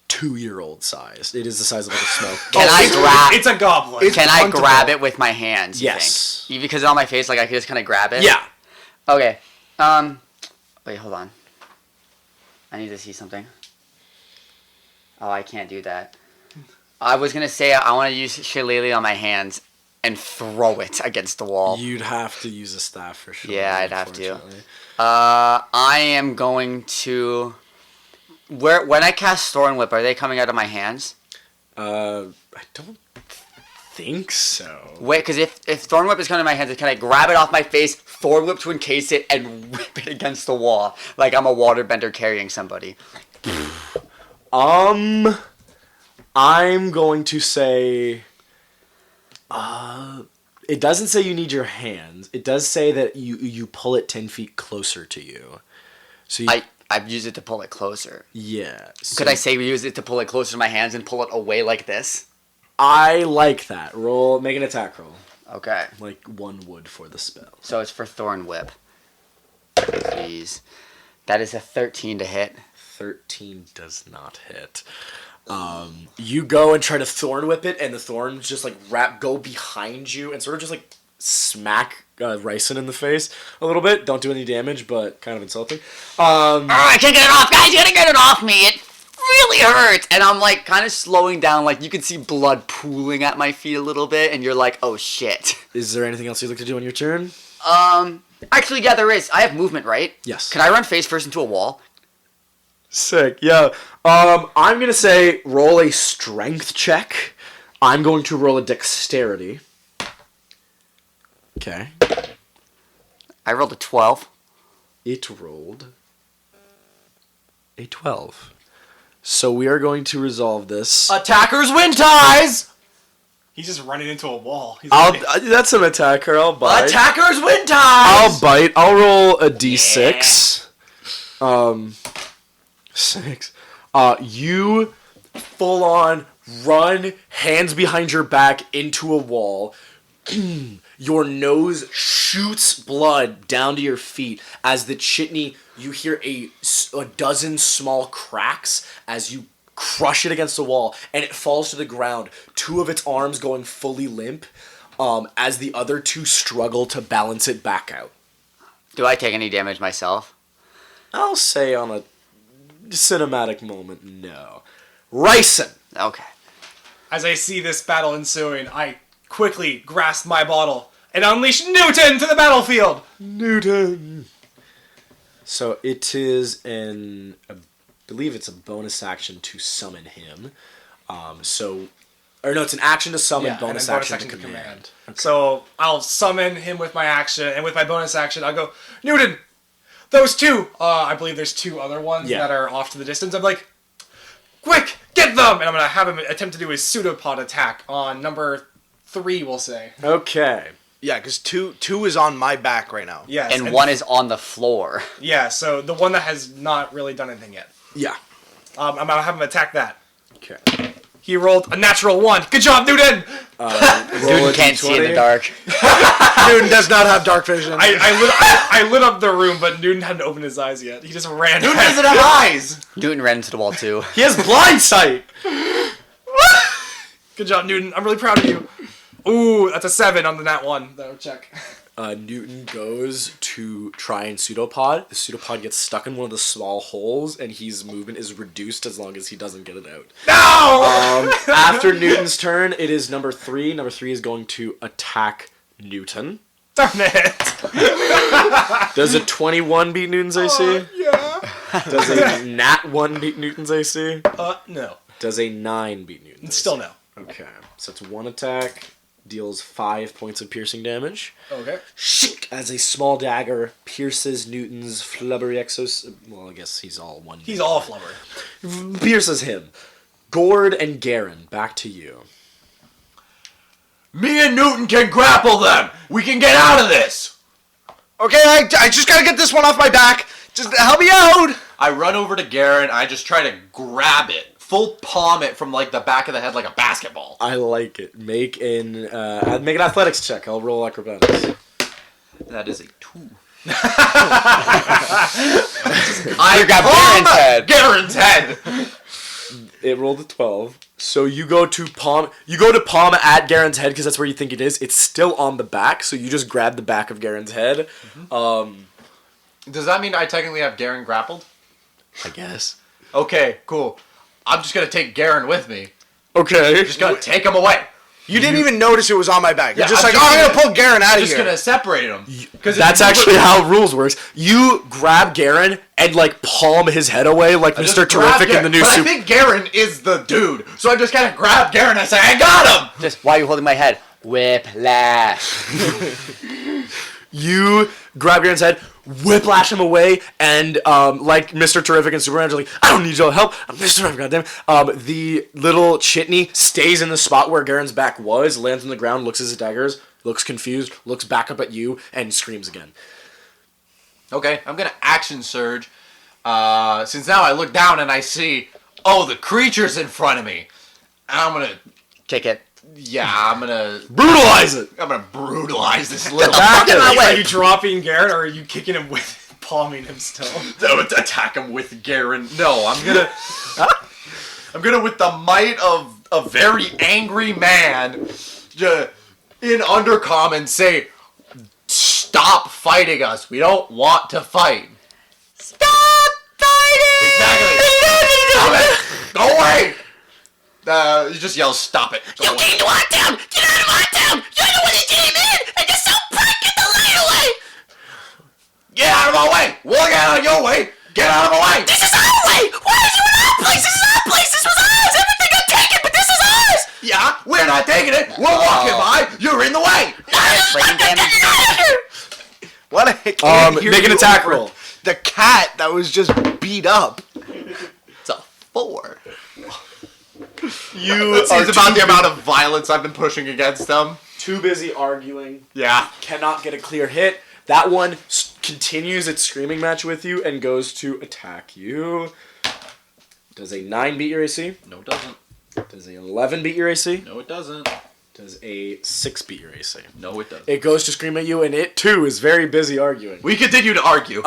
2-year-old size. It is the size of like a small. Can I grab? It's a goblin. It's Can I huntable. grab it with my hands? You Yes. think? Because it's on my face, like I can just kind of grab it. Yeah. Okay. Wait, hold on. I need to see something. Oh, I can't do that. I was gonna say I want to use Shillelagh on my hands and throw it against the wall. You'd have to use a staff for sure. Yeah, I'd have to. unfortunately. I am going to. When I cast Thorn Whip, are they coming out of my hands? I don't think so. Wait, because if Thorn Whip is coming out of my hands, can I grab it off my face, Thorn Whip to encase it, and whip it against the wall like I'm a waterbender carrying somebody? I'm going to say. It doesn't say you need your hands. It does say that you pull it 10 feet closer to you. So you, I've used it to pull it closer. yeah. So Could I say we use it to pull it closer to my hands and pull it away like this? I like that. Make an attack roll. Okay. Like 1 would for the spell. So it's for Thorn Whip. Please. That is a 13 to hit. 13 does not hit. You go and try to thorn whip it, and the thorns just like go behind you and sort of just like smack Ryson in the face a little bit. Don't do any damage, but kind of insulting. Oh, I can't get it off, guys! You gotta get it off me! It really hurts! And I'm like kind of slowing down, like you can see blood pooling at my feet a little bit, and you're like, oh shit. Is there anything else you'd like to do on your turn? Actually, yeah, there is. I have movement, right? Yes. Can I run face first into a wall? Sick, yeah. I'm gonna say roll a strength check. I'm going to roll a dexterity. Okay. I rolled a 12. It rolled a 12. So we are going to resolve this. Attackers win ties! He's just running into a wall. He's That's an attacker. I'll bite. Attackers win ties! I'll bite. I'll roll a d6. 6. You full on run, hands behind your back into a wall. Your nose shoots blood down to your feet as the chitney, you hear a dozen small cracks as you crush it against the wall, and it falls to the ground, 2 of its arms going fully limp, as the other 2 struggle to balance it back out. Do I take any damage myself? I'll say on a cinematic moment, no. Ryson! Okay. As I see this battle ensuing, I quickly grasp my bottle and unleash Newton to the battlefield! Newton! So it is I believe it's a bonus action to summon him. It's an action to summon, Yeah, bonus and then action to command. Okay. So I'll summon him with my action, and with my bonus action, I'll go, Newton, those 2, I believe there's 2 other ones that are off to the distance. I'm like, quick, get them! And I'm going to have him attempt to do his pseudopod attack on number 3, we'll say. Okay. Yeah, because two is on my back right now. Yes. And 1 is on the floor. Yeah, so the one that has not really done anything yet. Yeah. I'm going to have him attack that. Okay. He rolled a natural 1. Good job, Newton! Dude can't see in the dark. Newton does not have dark vision. I lit up the room, but Newton hadn't opened his eyes yet. He just ran. Newton doesn't have eyes! Newton ran into the wall too. He has blind sight! Good job, Newton. I'm really proud of you. Ooh, that's a 7 on the nat 1. That'll check. Newton goes to try and pseudopod. The pseudopod gets stuck in one of the small holes, and his movement is reduced as long as he doesn't get it out. No! After Newton's turn, it is number 3. Number 3 is going to attack Newton. Darn it! Does a 21 beat Newton's AC? Yeah. Does a nat 1 beat Newton's AC? No. Does a 9 beat Newton's AC? Still no. Okay, so it's 1 attack, deals 5 points of piercing damage. Okay. As a small dagger pierces Newton's flubbery exos... Well, I guess he's all one. He's all flubber. Pierces him. Gord and Garen, back to you. Me and Newton can grapple them! We can get out of this! Okay, I just gotta get this one off my back. Just help me out. I run over to Garen, I just try to grab it. Full palm it from like the back of the head like a basketball. I like it. Make an athletics check. I'll roll acrobatics. That is a 2. I got Garen's head! It rolled a 12. So you go to palm at Garen's head because that's where you think it is. It's still on the back, so you just grab the back of Garen's head. Does that mean I technically have Garen grappled? I guess. Okay, cool. I'm just gonna take Garen with me. Okay. Just gonna take him away. You didn't even notice it was on my back. You're Yeah, just I'm like, just I'm gonna- gonna pull Garen out of Just here. gonna separate him. That's actually how rules works. You grab Garen and like palm his head away like I just Mr. grab Terrific in the new But I suit. think Garen is the dude. So I just gotta grab Garen and say, I got him! Just, why are you holding my head? Whiplash. You grab Garen's head, whiplash him away, and like Mr. Terrific and Superman are like, I don't need your help. I'm Mr. Terrific, goddamn. The little chitney stays in the spot where Garen's back was, lands on the ground, looks at his daggers, looks confused, looks back up at you, and screams again. Okay, I'm gonna action surge. Since now I look down and I see, oh, the creature's in front of me. And I'm gonna, Kick it. I'm gonna Brutalize it! brutalize this little Back in my Are you dropping Garrett, or are you kicking him with palming him still? attack him with Garen. No, I'm gonna with the might of a very angry man, in Undercommon say, stop fighting us. We don't want to fight. Stop fighting! Exactly. Stop it. Go away. You just yell, stop it. Go away. Came to our town! Get out of our town! You're the one that came in! And you're so bright! Get the light away! Get out of our way. We'll get out of your way. Get out of our way. This is our way! Why are you in our place? This is our place! This was ours! Everything got taken, but this is ours! Yeah, we're not taking it. We're walking by. You're in the way. Brain damage. What? I can't hear Make an you attack over it. roll. the cat that was just beat up. It's a 4. You It seems about the amount of violence I've been pushing against them. too busy arguing. Yeah. Cannot get a clear hit. That one continues its screaming match with you and goes to attack you. Does a 9 beat your AC? No, it doesn't. Does a 11 beat your AC? No, it doesn't. Does a 6 beat your AC? No, it doesn't. It goes to scream at you, and it too is very busy arguing. We continue to argue.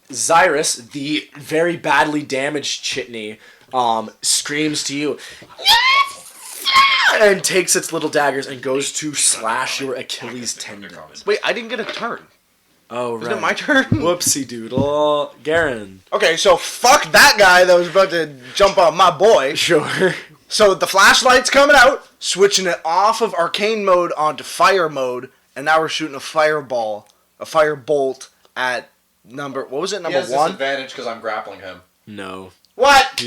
Zyrus, the very badly damaged Chitney, screams to you, and takes its little daggers and goes to slash your Achilles tendon. Wait, I didn't get a turn. Oh, right. Isn't it my turn? Whoopsie doodle. Garen. Okay, so fuck that guy that was about to jump on my boy. Sure. So the flashlight's coming out, switching it off of arcane mode onto fire mode, and now we're shooting a firebolt at number, what was it, number 1? disadvantage because I'm grappling him. No. What?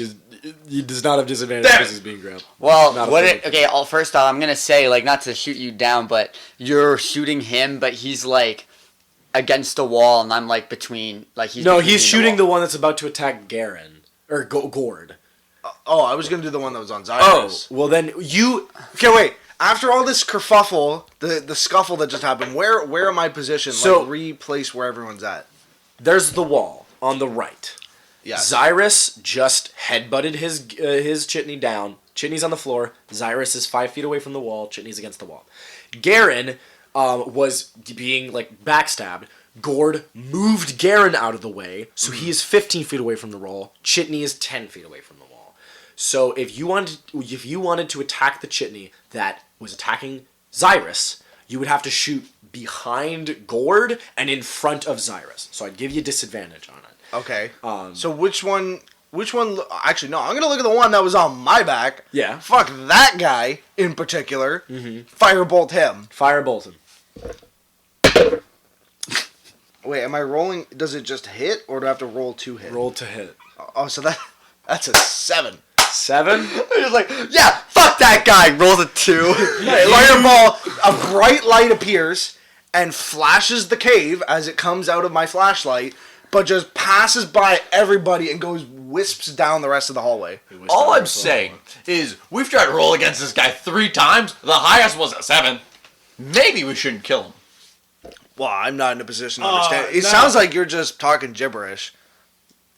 He does not have disadvantage because he's being grabbed. Well, Not a what thing. it, okay, first off, I'm going to say, like, not to shoot you down, but you're shooting him, but he's, like, against the wall, and I'm, like, between, like, he's No, between he's shooting the wall. one that's about to attack Garen. Or Gord. Oh, I was going to do the one that was on Oh, Zyrus. well then you... Okay, wait. After all this kerfuffle, the scuffle that just happened, where am I positioned? So- Like, replace where everyone's at. There's the wall on the right. Yeah. Zyrus just headbutted his Chitney down. Chitney's on the floor. Zyrus is 5 feet away from the wall. Chitney's against the wall. Garen was being, like, backstabbed. Gord moved Garen out of the way, so he is 15 feet away from the wall. Chitney is 10 feet away from the wall. So if you wanted to attack the Chitney that was attacking Zyrus, you would have to shoot behind Gord and in front of Zyrus. So I'd give you disadvantage on it. Okay. So which one... Actually, no. I'm going to look at the one that was on my back. Yeah. Fuck that guy in particular. Firebolt him. Firebolt him. Wait, am I rolling... Does it just hit, or do I have to roll 2 hit? Roll to hit. Oh, so that's a 7. 7? I'm just like, yeah, fuck that guy. Rolls a 2. Fireball, a bright light appears and flashes the cave as it comes out of my flashlight, but just passes by everybody and goes wisps down the rest of the hallway. All I'm saying is we've tried to roll against this guy 3 times. The highest was a 7. Maybe we shouldn't kill him. Well, I'm not in a position to understand. It no. sounds like you're just talking gibberish.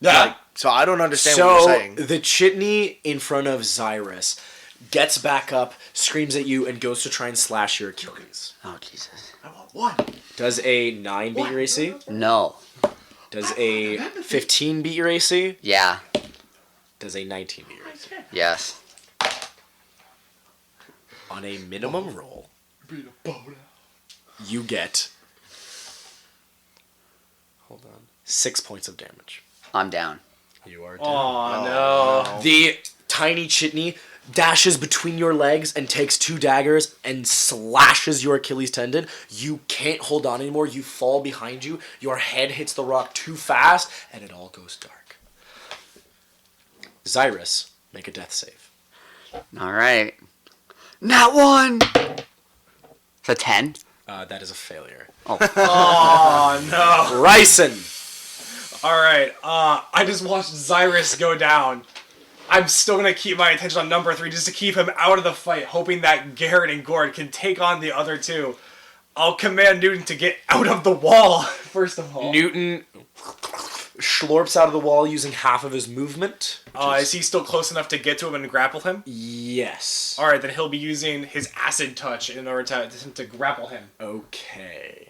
Yeah. Like, so I don't understand what you're saying. the Chitney in front of Zyrus gets back up, screams at you, and goes to try and slash your Achilles. Oh, Jesus. I want 1. Does a 9 beat your AC? No. Does a 15 beat your AC? Yeah. Does a 19 beat your AC? Yes. On a minimum roll, you get... Hold on. 6 points of damage. I'm down. You are down. Oh, no. The tiny Chitney dashes between your legs and takes 2 daggers and slashes your Achilles tendon. You can't hold on anymore. You fall behind you. Your head hits the rock too fast, and it all goes dark. Zyrus, make a death save. All right. Not 1. It's a 10. That is a failure. Oh, no. Ryson! Alright, I just watched Zyrus go down. I'm still going to keep my attention on number 3 just to keep him out of the fight, hoping that Garrett and Gord can take on the other 2. I'll command Newton to get out of the wall, first of all. Newton schlorps out of the wall using half of his movement. Is he still close enough to get to him and grapple him? Yes. Alright, then he'll be using his acid touch in order to grapple him. Okay.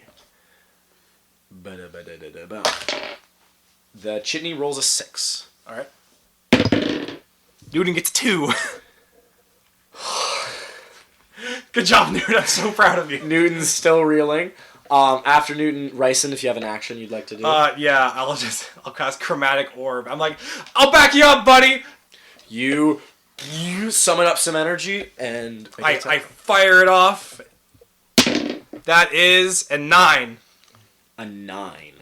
Ba-da-ba-da-da-da-ba. The Chitney rolls a 6. Alright. Newton gets 2. Good job, Newton. I'm so proud of you. Newton's still reeling. After Newton, Ryson, if you have an action you'd like to do. Yeah, I'll cast Chromatic Orb. I'm like, I'll back you up, buddy! You summon up some energy and... I fire it off. That is a 9. A 9.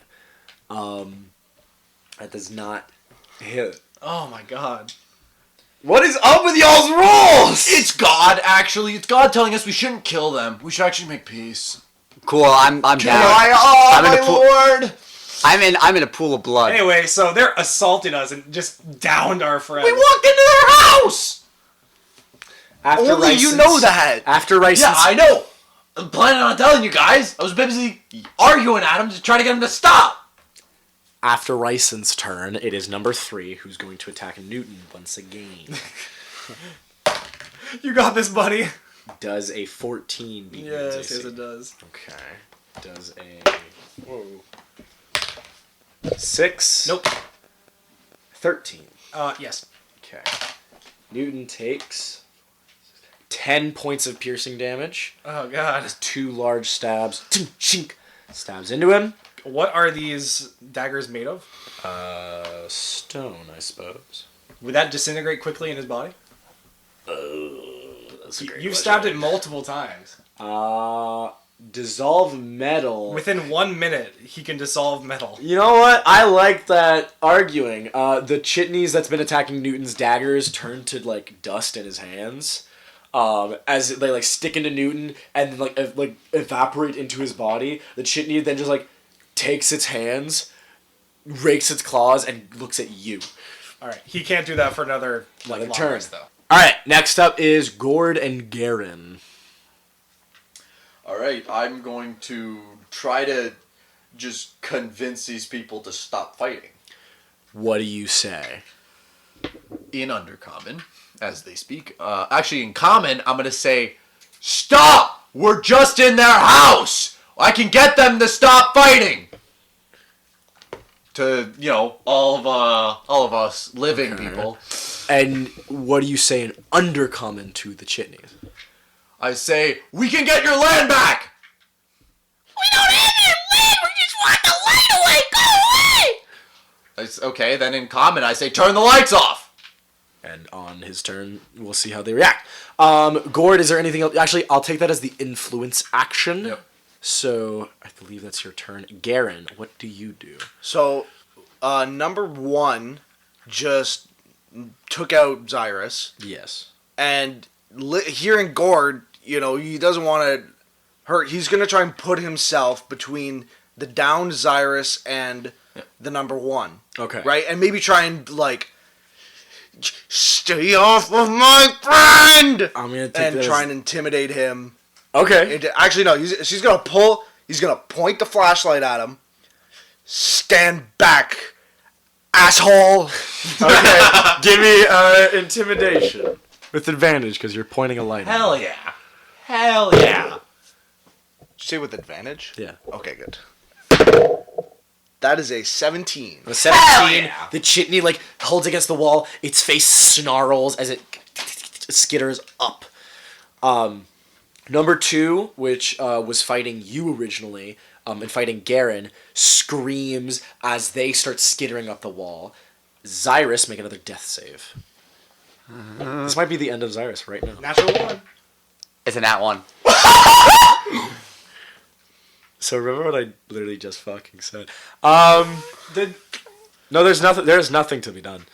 That does not hit. Oh my god. What is up with y'all's rolls? It's God, actually. It's God telling us we shouldn't kill them. We should actually make peace. Cool. I'm down. I'm in a pool. lord! I'm in a pool of blood. Anyway, so they're assaulting us and just downed our friend. We walked into their house! After Only you know that. After Rice. Yeah, I know. I'm planning on telling you guys. I was busy arguing at him to try to get him to stop. After Ryson's turn, it is number 3 who's going to attack Newton once again. You got this, buddy. Does a 14 beat Yes, Newton's AC? yes, it does. Okay. Does a... Whoa. 6. Nope. 13. Yes. Okay. Newton takes 10 points of piercing damage. Oh, God. 2 large stabs. Stabs into him. What are these daggers made of? Stone, I suppose. Would that disintegrate quickly in his body? That's a great You've question. stabbed it multiple times. Dissolve metal. Within 1 minute, he can dissolve metal. You know what? I like that arguing. The chitneys that's been attacking Newton's daggers turn to like dust in his hands, as they like stick into Newton and like evaporate into his body. The chitney then just like takes its hands, rakes its claws, and looks at you. All right, he can't do that for another Another long turn. rest, though. All right. Next up is Gord and Garen. Alright, I'm going to try to just convince these people to stop fighting. What do you say? In Undercommon, as they speak. Actually, in Common, I'm going to say, stop! We're just in their house! I can get them to stop fighting! To, you know, all of us living people. And what do you say in Undercommon to the chitneys? I say, we can get your land back! We don't have your land. We just want the light away. Go away. Okay, then in Common, I say, turn the lights off! And on his turn, we'll see how they react. Gord, is there anything else? Actually, I'll take that as the influence action. Yep. So, I believe that's your turn. Garen, what do you do? So, number 1 just took out Xyrus, Yes. and hearing Gord, you know, he doesn't want to hurt. He's going to try and put himself between the downed Xyrus and the number 1. Okay. Right? And maybe try and, like, stay off of my friend! I'm going to take And that try as... and intimidate him. Okay. Actually, no, she's going to pull, he's going to point the flashlight at him. Stand back, asshole! Okay. Give me intimidation. With advantage, because you're pointing a light at Hell him. yeah. Hell yeah. Did you say with advantage? Yeah. Okay, good. That is a 17. A 17, yeah. the chitney, like, holds against the wall. Its face snarls as it skitters up. Number 2, which was fighting you originally, and fighting Garen, screams as they start skittering up the wall. Xyrus, make another death save. This might be the end of Xyrus right now. Natural 1. It's a nat 1. So remember what I literally just fucking said. No, there's nothing. There's nothing to be done.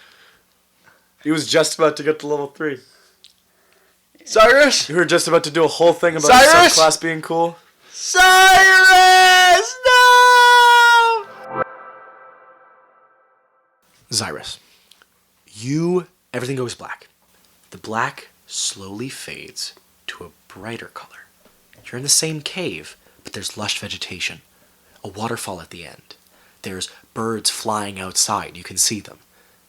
He was just about to get to level 3. Cyrus? You were just about to do a whole thing about Cyrus? subclass being cool. Cyrus! No! Xyrus, everything goes black. The black slowly fades to a brighter color. You're in the same cave, but there's lush vegetation, a waterfall at the end. There's birds flying outside, you can see them.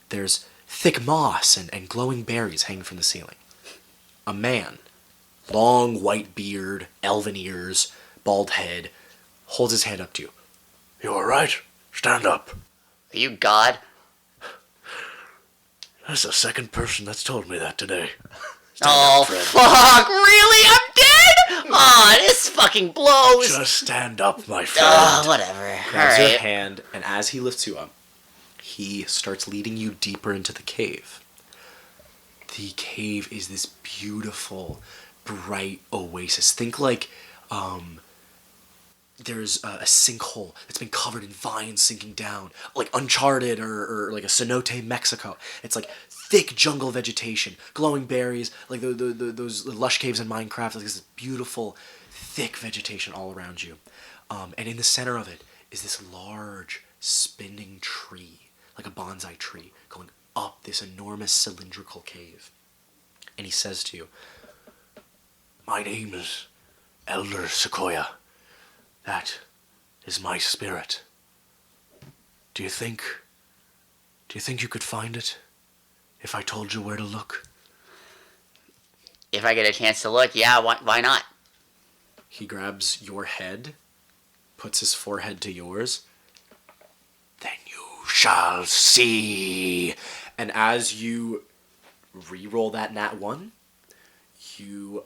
There's thick moss and glowing berries hanging from the ceiling. A man, long white beard, elven ears, bald head, holds his hand up to you. You all right? Stand up. Are you God? That's the second person that's told me that today. Oh, fuck. Really? I'm dead? Aw, this fucking blows. Just stand up, my friend. Whatever. Grabs your Alright. hand, and as he lifts you up, he starts leading you deeper into the cave. The cave is this beautiful, bright oasis. Think like, there's a sinkhole that's been covered in vines sinking down, like Uncharted or like a cenote, Mexico. It's like thick jungle vegetation, glowing berries, like those lush caves in Minecraft. Like this beautiful, thick vegetation all around you. And in the center of it is this large spinning tree, like a bonsai tree, going up this enormous cylindrical cave. And he says to you, "My name is Elder Sequoia. That is my spirit. Do you think you could find it if I told you where to look?" If I get a chance to look, yeah, why not? He grabs your head, puts his forehead to yours. "Then you shall see." And as you re-roll that nat 1, you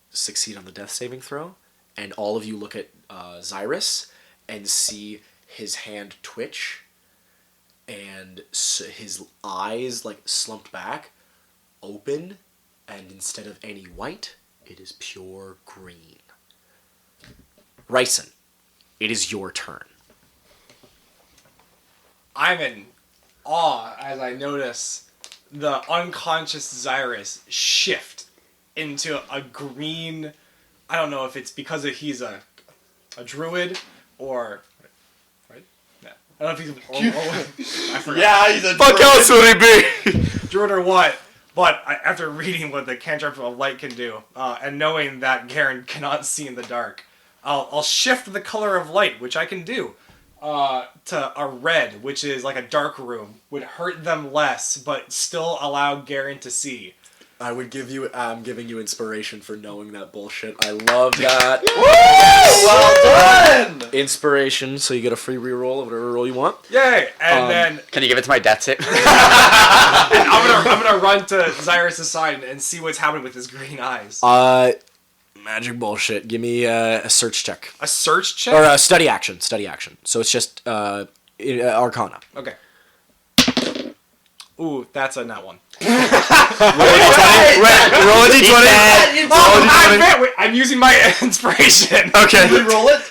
succeed on the death saving throw, and all of you look at Xyrus and see his hand twitch, and his eyes, like, slumped back, open, and instead of any white, it is pure green. Ryson, it is your turn. I'm in awe as I notice the unconscious Xyrus shift into a green. I don't know if it's because he's a druid or right. No. I don't know if he's. I forgot. Yeah, he's a Fuck else would he be? Druid or what? But after reading what the cantrip of light can do, and knowing that Garen cannot see in the dark, I'll shift the color of light, which I can do, to a red, which is like a dark room, would hurt them less, but still allow Garen to see. I'm giving you inspiration for knowing that bullshit. I love that. Well done! Inspiration, so you get a free reroll of whatever roll you want. Yay! And then Can you give it to my death save? I'm gonna run to Xyrus' side and see what's happening with his green eyes. Magic bullshit. Give me a search check. A search check? Or a study action. So it's just Arcana. Okay. Ooh, that's a nat 1. Roll a d20. I'm using my inspiration. Okay. Roll it?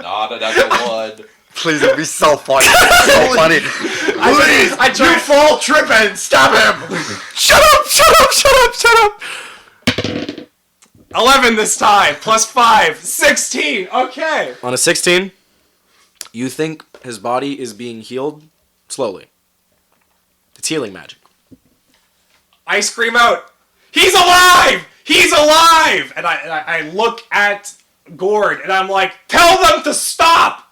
Not a natural 1. Please, it'd be so funny. So funny. Please, you fall tripping. Stab him. Shut up. 11 this time, plus 5, 16. Okay. On a 16, you think his body is being healed slowly. It's healing magic. I scream out, "He's alive! He's alive!" And I look at Gord and I'm like, "Tell them to stop!"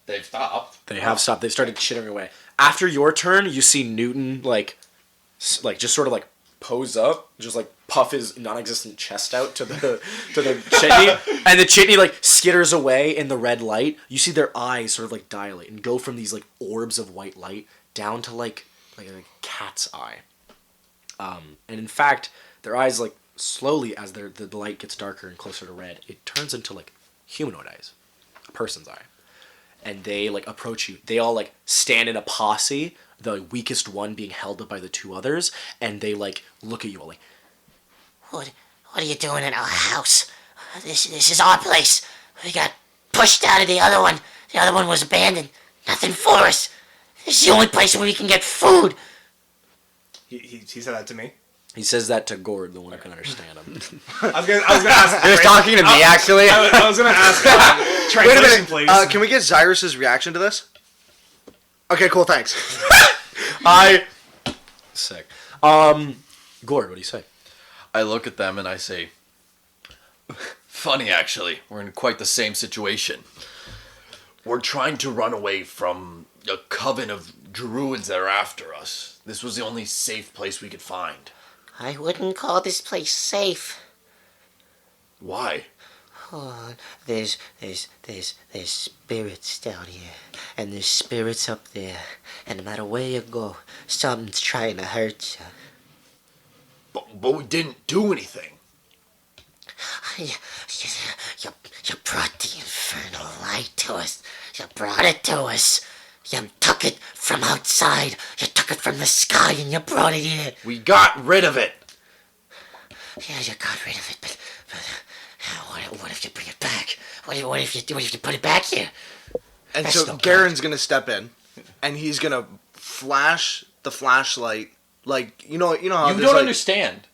They've stopped. They have stopped. They started chittering away. After your turn, you see Newton like just sort of like pose up, just like puff his non-existent chest out to the chitney, and the chitney like skitters away in the red light. You see their eyes sort of like dilate and go from these like orbs of white light down to like a cat's eye. And in fact, their eyes like slowly, as the light gets darker and closer to red, it turns into like humanoid eyes, a person's eye. And they like approach you. They all like stand in a posse, the weakest one being held up by the two others, and they like look at you all like, What are you doing in our house? This is our place. We got pushed out of the other one. The other one was abandoned. Nothing for us. This is the only place where we can get food. He said that to me. he says that to Gord, the one who can understand him. I was gonna ask. He was talking to me, actually. I was gonna ask Wait a translation, minute. please. Can we get Xyrus' reaction to this? Okay, cool. Thanks. Sick. Gord, what do you say? I look at them and I say, funny actually, we're in quite the same situation. We're trying to run away from a coven of druids that are after us. This was the only safe place we could find. I wouldn't call this place safe. Why? Oh, there's spirits down here, and there's spirits up there, and no matter where you go, something's trying to hurt you. But we didn't do anything. You brought the infernal light to us. You brought it to us. You took it from outside. You took it from the sky and you brought it here. We got rid of it. Yeah, you got rid of it, but What if you bring it back? What if you put it back here? And That's so no Garen's gonna step in, and he's gonna flash the flashlight, like you know how You there's, don't like- understand.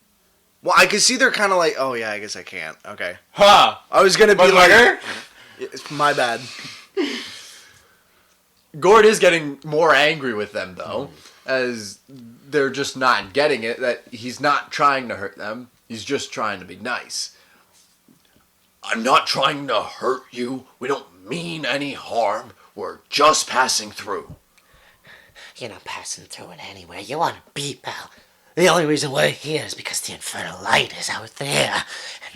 Well, I can see they're kind of like, oh yeah, I guess I can't. Okay, Huh. I was gonna be like, Motherfucker? it's my bad. Gord is getting more angry with them, though, as they're just not getting it, that he's not trying to hurt them. He's just trying to be nice. I'm not trying to hurt you. We don't mean any harm. We're just passing through. You're not passing through it anywhere. You want to be, pal. The only reason we're here is because the infernal light is out there.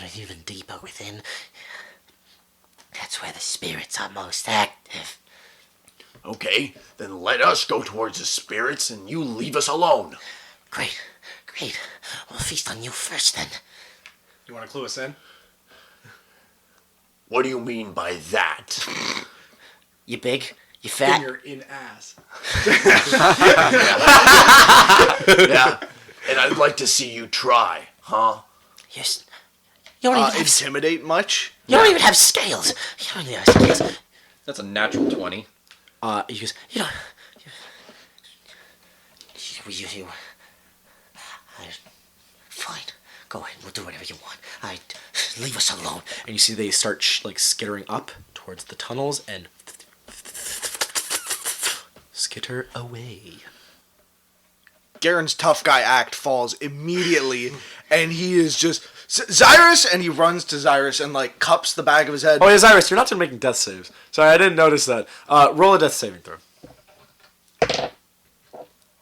And even deeper within, that's where the spirits are most active. Okay, then let us go towards the spirits and you leave us alone. Great. We'll feast on you first, then. You want to clue us in? What do you mean by that? You big? You fat? Finger in ass. Yeah, and I'd like to see you try, huh? You don't even have Intimidate much? You don't even have scales. You don't even have scales. That's a natural 20. He goes, you know, fine. Go ahead. We'll do whatever you want. Leave us alone. And you see they start skittering up towards the tunnels and skitter away. Garen's tough guy act falls immediately, and he is just Zyrus, and he runs to Zyrus and like cups the back of his head. Oh yeah, Zyrus, you're not done making death saves. Sorry, I didn't notice that. Roll a death saving throw.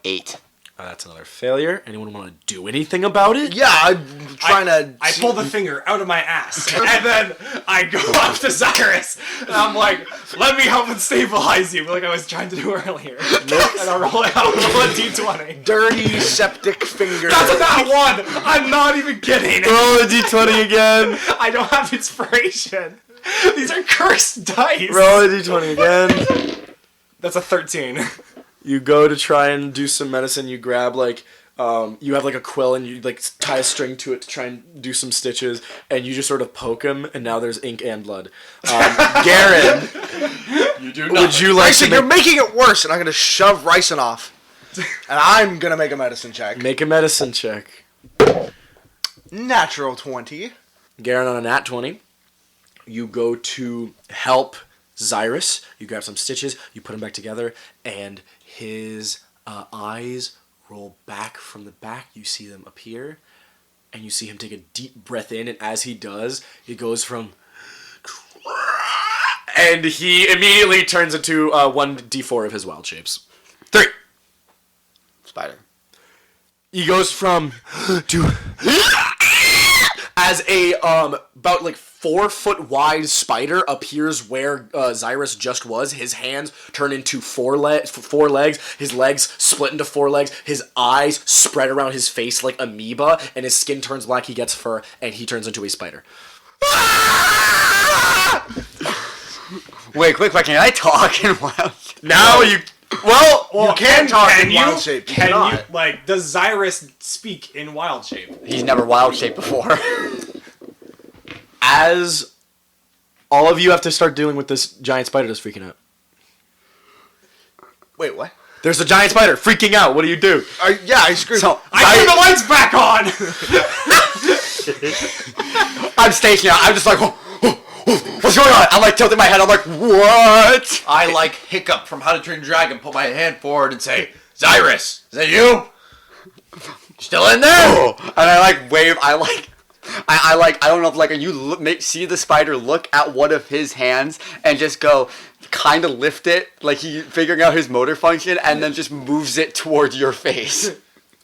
8. That's another failure. Anyone want to do anything about it? Yeah, I'm trying to. I pull the finger out of my ass, and then I go up to Cyrus, and I'm like, "Let me help and stabilize you," like I was trying to do earlier. And I roll it out, roll a d20. Dirty septic finger. That's not one. I'm not even kidding. Roll a d20 again. I don't have inspiration. These are cursed dice. Roll a d20 again. That's a 13. You go to try and do some medicine. You grab like you have like a quill and you like tie a string to it to try and do some stitches, and you just sort of poke him, and now there's ink and blood. Garen, You do would you like to Ryson, you're making it worse, and I'm gonna shove Ryson off, and I'm gonna make a medicine check. make a medicine check? Natural 20. Garen on a nat 20. You go to help Zyrus. You grab some stitches. You put them back together, and his eyes roll back from the back. You see them appear, and you see him take a deep breath in, and as he does, he goes from... And he immediately turns into 1d4 of his wild shapes. 3. Spider. He goes from... to... As a about like 4 foot wide spider appears where Zyrus just was. His hands turn into four legs. His legs split into 4 legs. His eyes spread around his face like amoeba, and his skin turns black. He gets fur, and he turns into a spider. Wait, quick, can I talk in wild? Now you. Well, You can talk in you? wild shape. You Can you, cannot. like, does Zyrus speak in wild shape? He's never wild shaped before. as all of you have to start dealing with this giant spider that's freaking out. Wait, what? There's a giant spider freaking out. What do you do? I screwed. So, I turn the lights back on! I'm stationary. I'm just like, what's going on? I'm like tilting my head. I'm like, what? I like hiccup from How to Train Your Dragon, put my hand forward and say, Zyrus, is that you? Still in there? And I like wave. I don't know if like you see the spider look at one of his hands and just go kind of lift it like he figuring out his motor function, and then just moves it towards your face.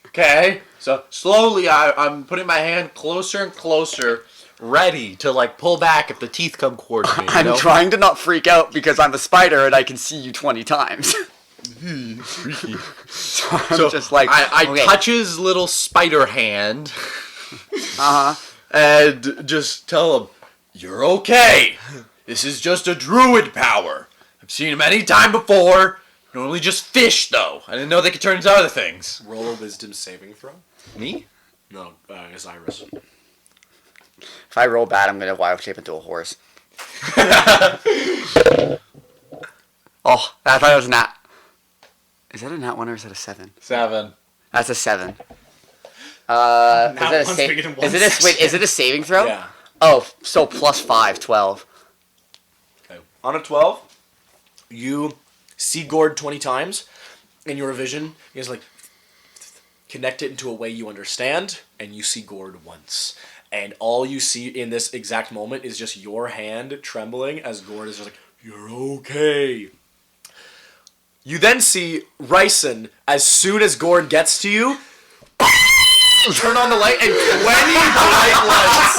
Okay, so slowly I'm putting my hand closer and closer, ready to like pull back if the teeth come towards me. I'm trying to not freak out because I'm a spider and I can see you 20 times. So I'm just like, I okay. touch his little spider hand Uh-huh. and just tell him, you're okay. This is just a druid power. I've seen him any time before. Normally just fish, though. I didn't know they could turn into other things. Roll a wisdom saving throw. Me? No, Cyrus. If I roll bad, I'm gonna wild shape into a horse. Oh, I thought it was a nat. Is that a nat 1 or is that a 7? 7. That's a 7. Nat one's bigger than one Is it a saving throw? Yeah. Oh, so plus 5, 12. Okay. On a 12, you see Gord 20 times in your vision. You guys like connect it into a way you understand, and you see Gord once. And all you see in this exact moment is just your hand trembling as Gord is just like, "You're okay." You then see Ryson, as soon as Gord gets to you, turn on the light and 20 bright lights.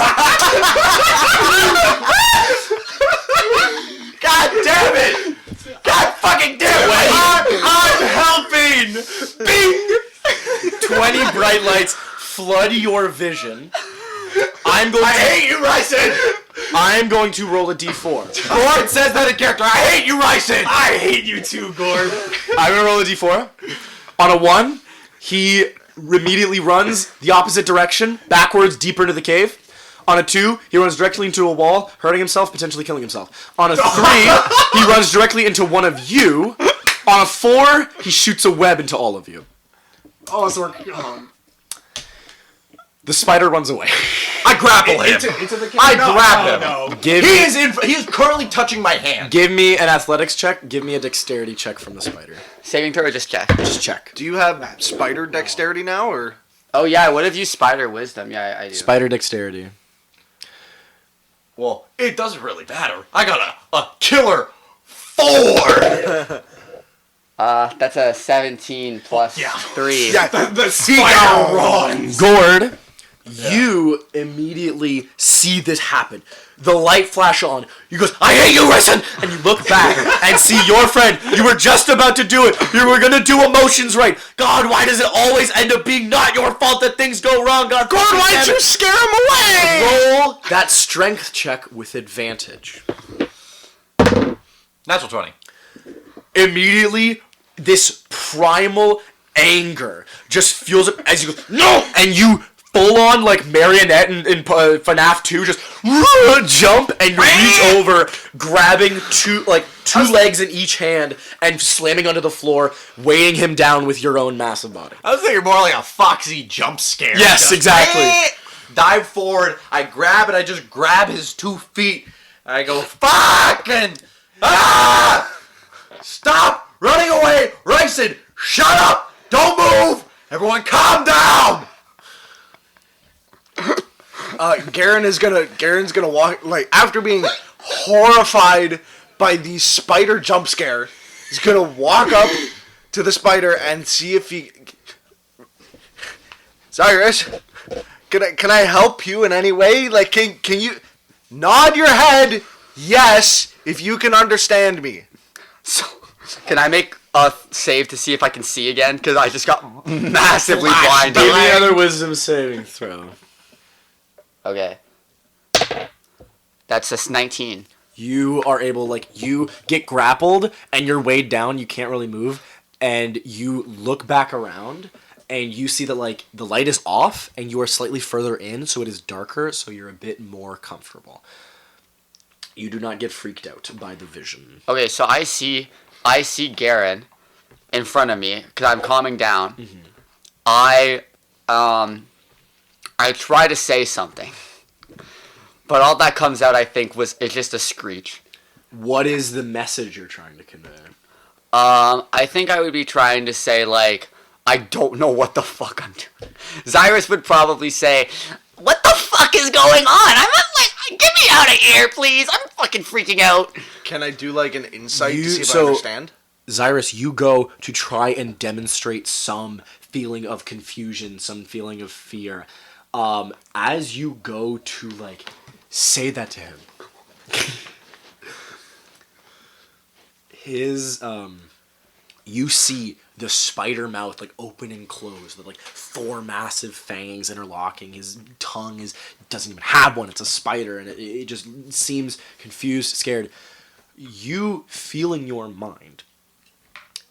God damn it! God fucking damn it! I'm helping! Bing! 20 bright lights flood your vision. I hate you, Ryson! I'm going to roll a d4. Gord says that in character. I hate you, Ryson! I hate you too, Gord. I'm going to roll a d4. On a 1, he immediately runs the opposite direction, backwards, deeper into the cave. On a 2, he runs directly into a wall, hurting himself, potentially killing himself. On a 3, he runs directly into one of you. On a 4, he shoots a web into all of you. Oh, so we're... The spider runs away. I grapple him. Into the cave? I grab him. No. He is currently touching my hand. Give me an athletics check. Give me a dexterity check from the spider. Saving throw or just check? Just check. Do you have spider dexterity now, or? Oh yeah, I would have used spider wisdom. Yeah, I do. Spider dexterity. Well, it doesn't really matter. I got a killer 4. That's a 17 plus 3. Yeah, the spider runs. Gord, you immediately see this happen. The light flash on. You goes, "I hate you, Ryson!" And you look back and see your friend. You were just about to do it. You were going to do emotions right. God, why does it always end up being not your fault that things go wrong? God, Gord, why didn't you scare him away? Roll that strength check with advantage. Natural 20. Immediately, this primal anger just fuels up as you go, "No!" And you full on like marionette in FNAF 2 just jump and reach over, grabbing two legs in each hand and slamming onto the floor, weighing him down with your own massive body. I was thinking more like a Foxy jump scare. Yes, Just, exactly. Dive forward, I grab it, I just grab his 2 feet, and I go, fucking, stop running away, Ryson, shut up, don't move, everyone calm down. Garen's gonna walk, like, after being horrified by the spider jump scare, he's gonna walk up to the spider and see if he... Cyrus, can I help you in any way? Like, can you nod your head yes if you can understand me? So, can I make a save to see if I can see again? Because I just got massively blinded. Give me another wisdom saving throw. Okay. That's just 19. You are able, you get grappled and you're weighed down, you can't really move, and you look back around and you see that, the light is off and you are slightly further in, so it is darker, so you're a bit more comfortable. You do not get freaked out by the vision. Okay, so I see Garen in front of me because I'm calming down. Mm-hmm. I try to say something, but all that comes out, I think, is just a screech. What is the message you're trying to convey? I think I would be trying to say, I don't know what the fuck I'm doing. Cyrus would probably say, "What the fuck is going on? I'm get me out of here, please. I'm fucking freaking out." Can I do, an insight to see if I understand? Cyrus, you go to try and demonstrate some feeling of confusion, some feeling of fear. As you go to, say that to him, you see the spider mouth, open and close, with, 4 massive fangs interlocking. His tongue doesn't even have one. It's a spider, and it just seems confused, scared. You feel in your mind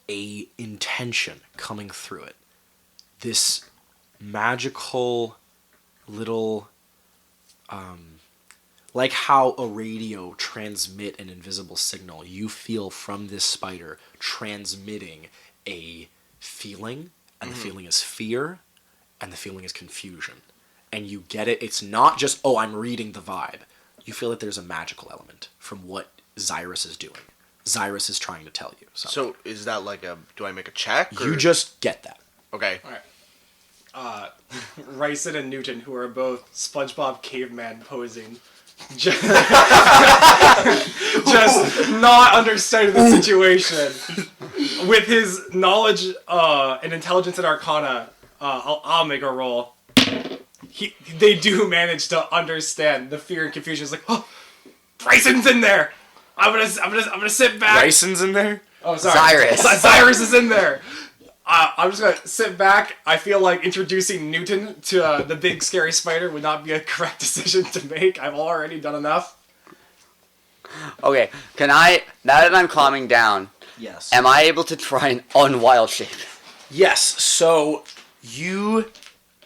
a intention coming through it. This magical little like how a radio transmit an invisible signal, you feel from this spider transmitting a feeling, and the feeling is fear, and the feeling is confusion. And you get it. It's not just, oh, I'm reading the vibe. You feel that there's a magical element from what Xyrus is doing. Xyrus is trying to tell you something. So is that like do I make a check? Or? You just get that. Okay. Alright. Ryson and Newton, who are both SpongeBob caveman posing, just not understanding the situation. With his knowledge and intelligence and arcana, I'll make a roll. They do manage to understand the fear and confusion. It's like, oh, Bryson's in there. I'm gonna sit back. Bryson's in there? Oh, sorry. Cyrus is in there. I'm just gonna sit back. I feel like introducing Newton to the big scary spider would not be a correct decision to make. I've already done enough. Okay, can I, now that I'm calming down, Yes. am I able to try and unwild shape? Yes, so you,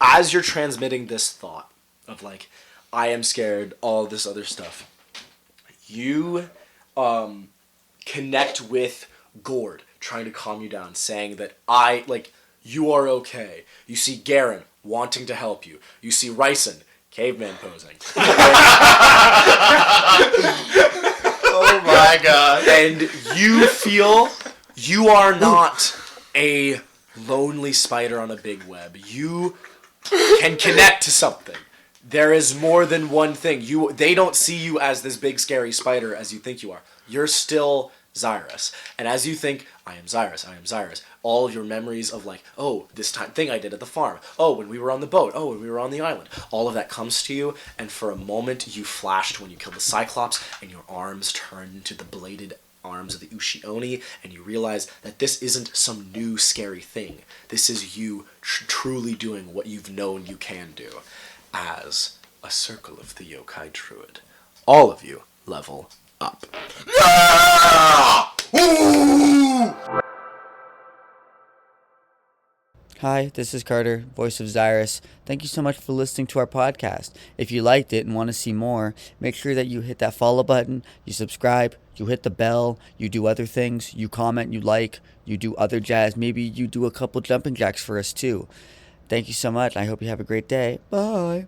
as you're transmitting this thought of like, I am scared, all this other stuff, you connect with Gord, trying to calm you down, saying that you are okay. You see Garen wanting to help you. You see Ryson, caveman posing. Oh my god. And you feel you are not a lonely spider on a big web. You can connect to something. There is more than one thing. They don't see you as this big scary spider as you think you are. You're still Xyrus. And as you think, I am Xyrus, all of your memories of like, oh, this thing I did at the farm. Oh, when we were on the boat. Oh, when we were on the island. All of that comes to you, and for a moment you flashed when you killed the Cyclops, and your arms turned into the bladed arms of the Ushioni, and you realize that this isn't some new scary thing. This is you truly doing what you've known you can do. As a circle of the Yokai Druid. All of you level up. Hi, this is Carter, voice of Xyrus. Thank you so much for listening to our podcast. If you liked it and want to see more, make sure that you hit that follow button, you subscribe, you hit the bell, you do other things, you comment, you like, you do other jazz. Maybe you do a couple jumping jacks for us too. Thank you so much. I hope you have a great day. Bye.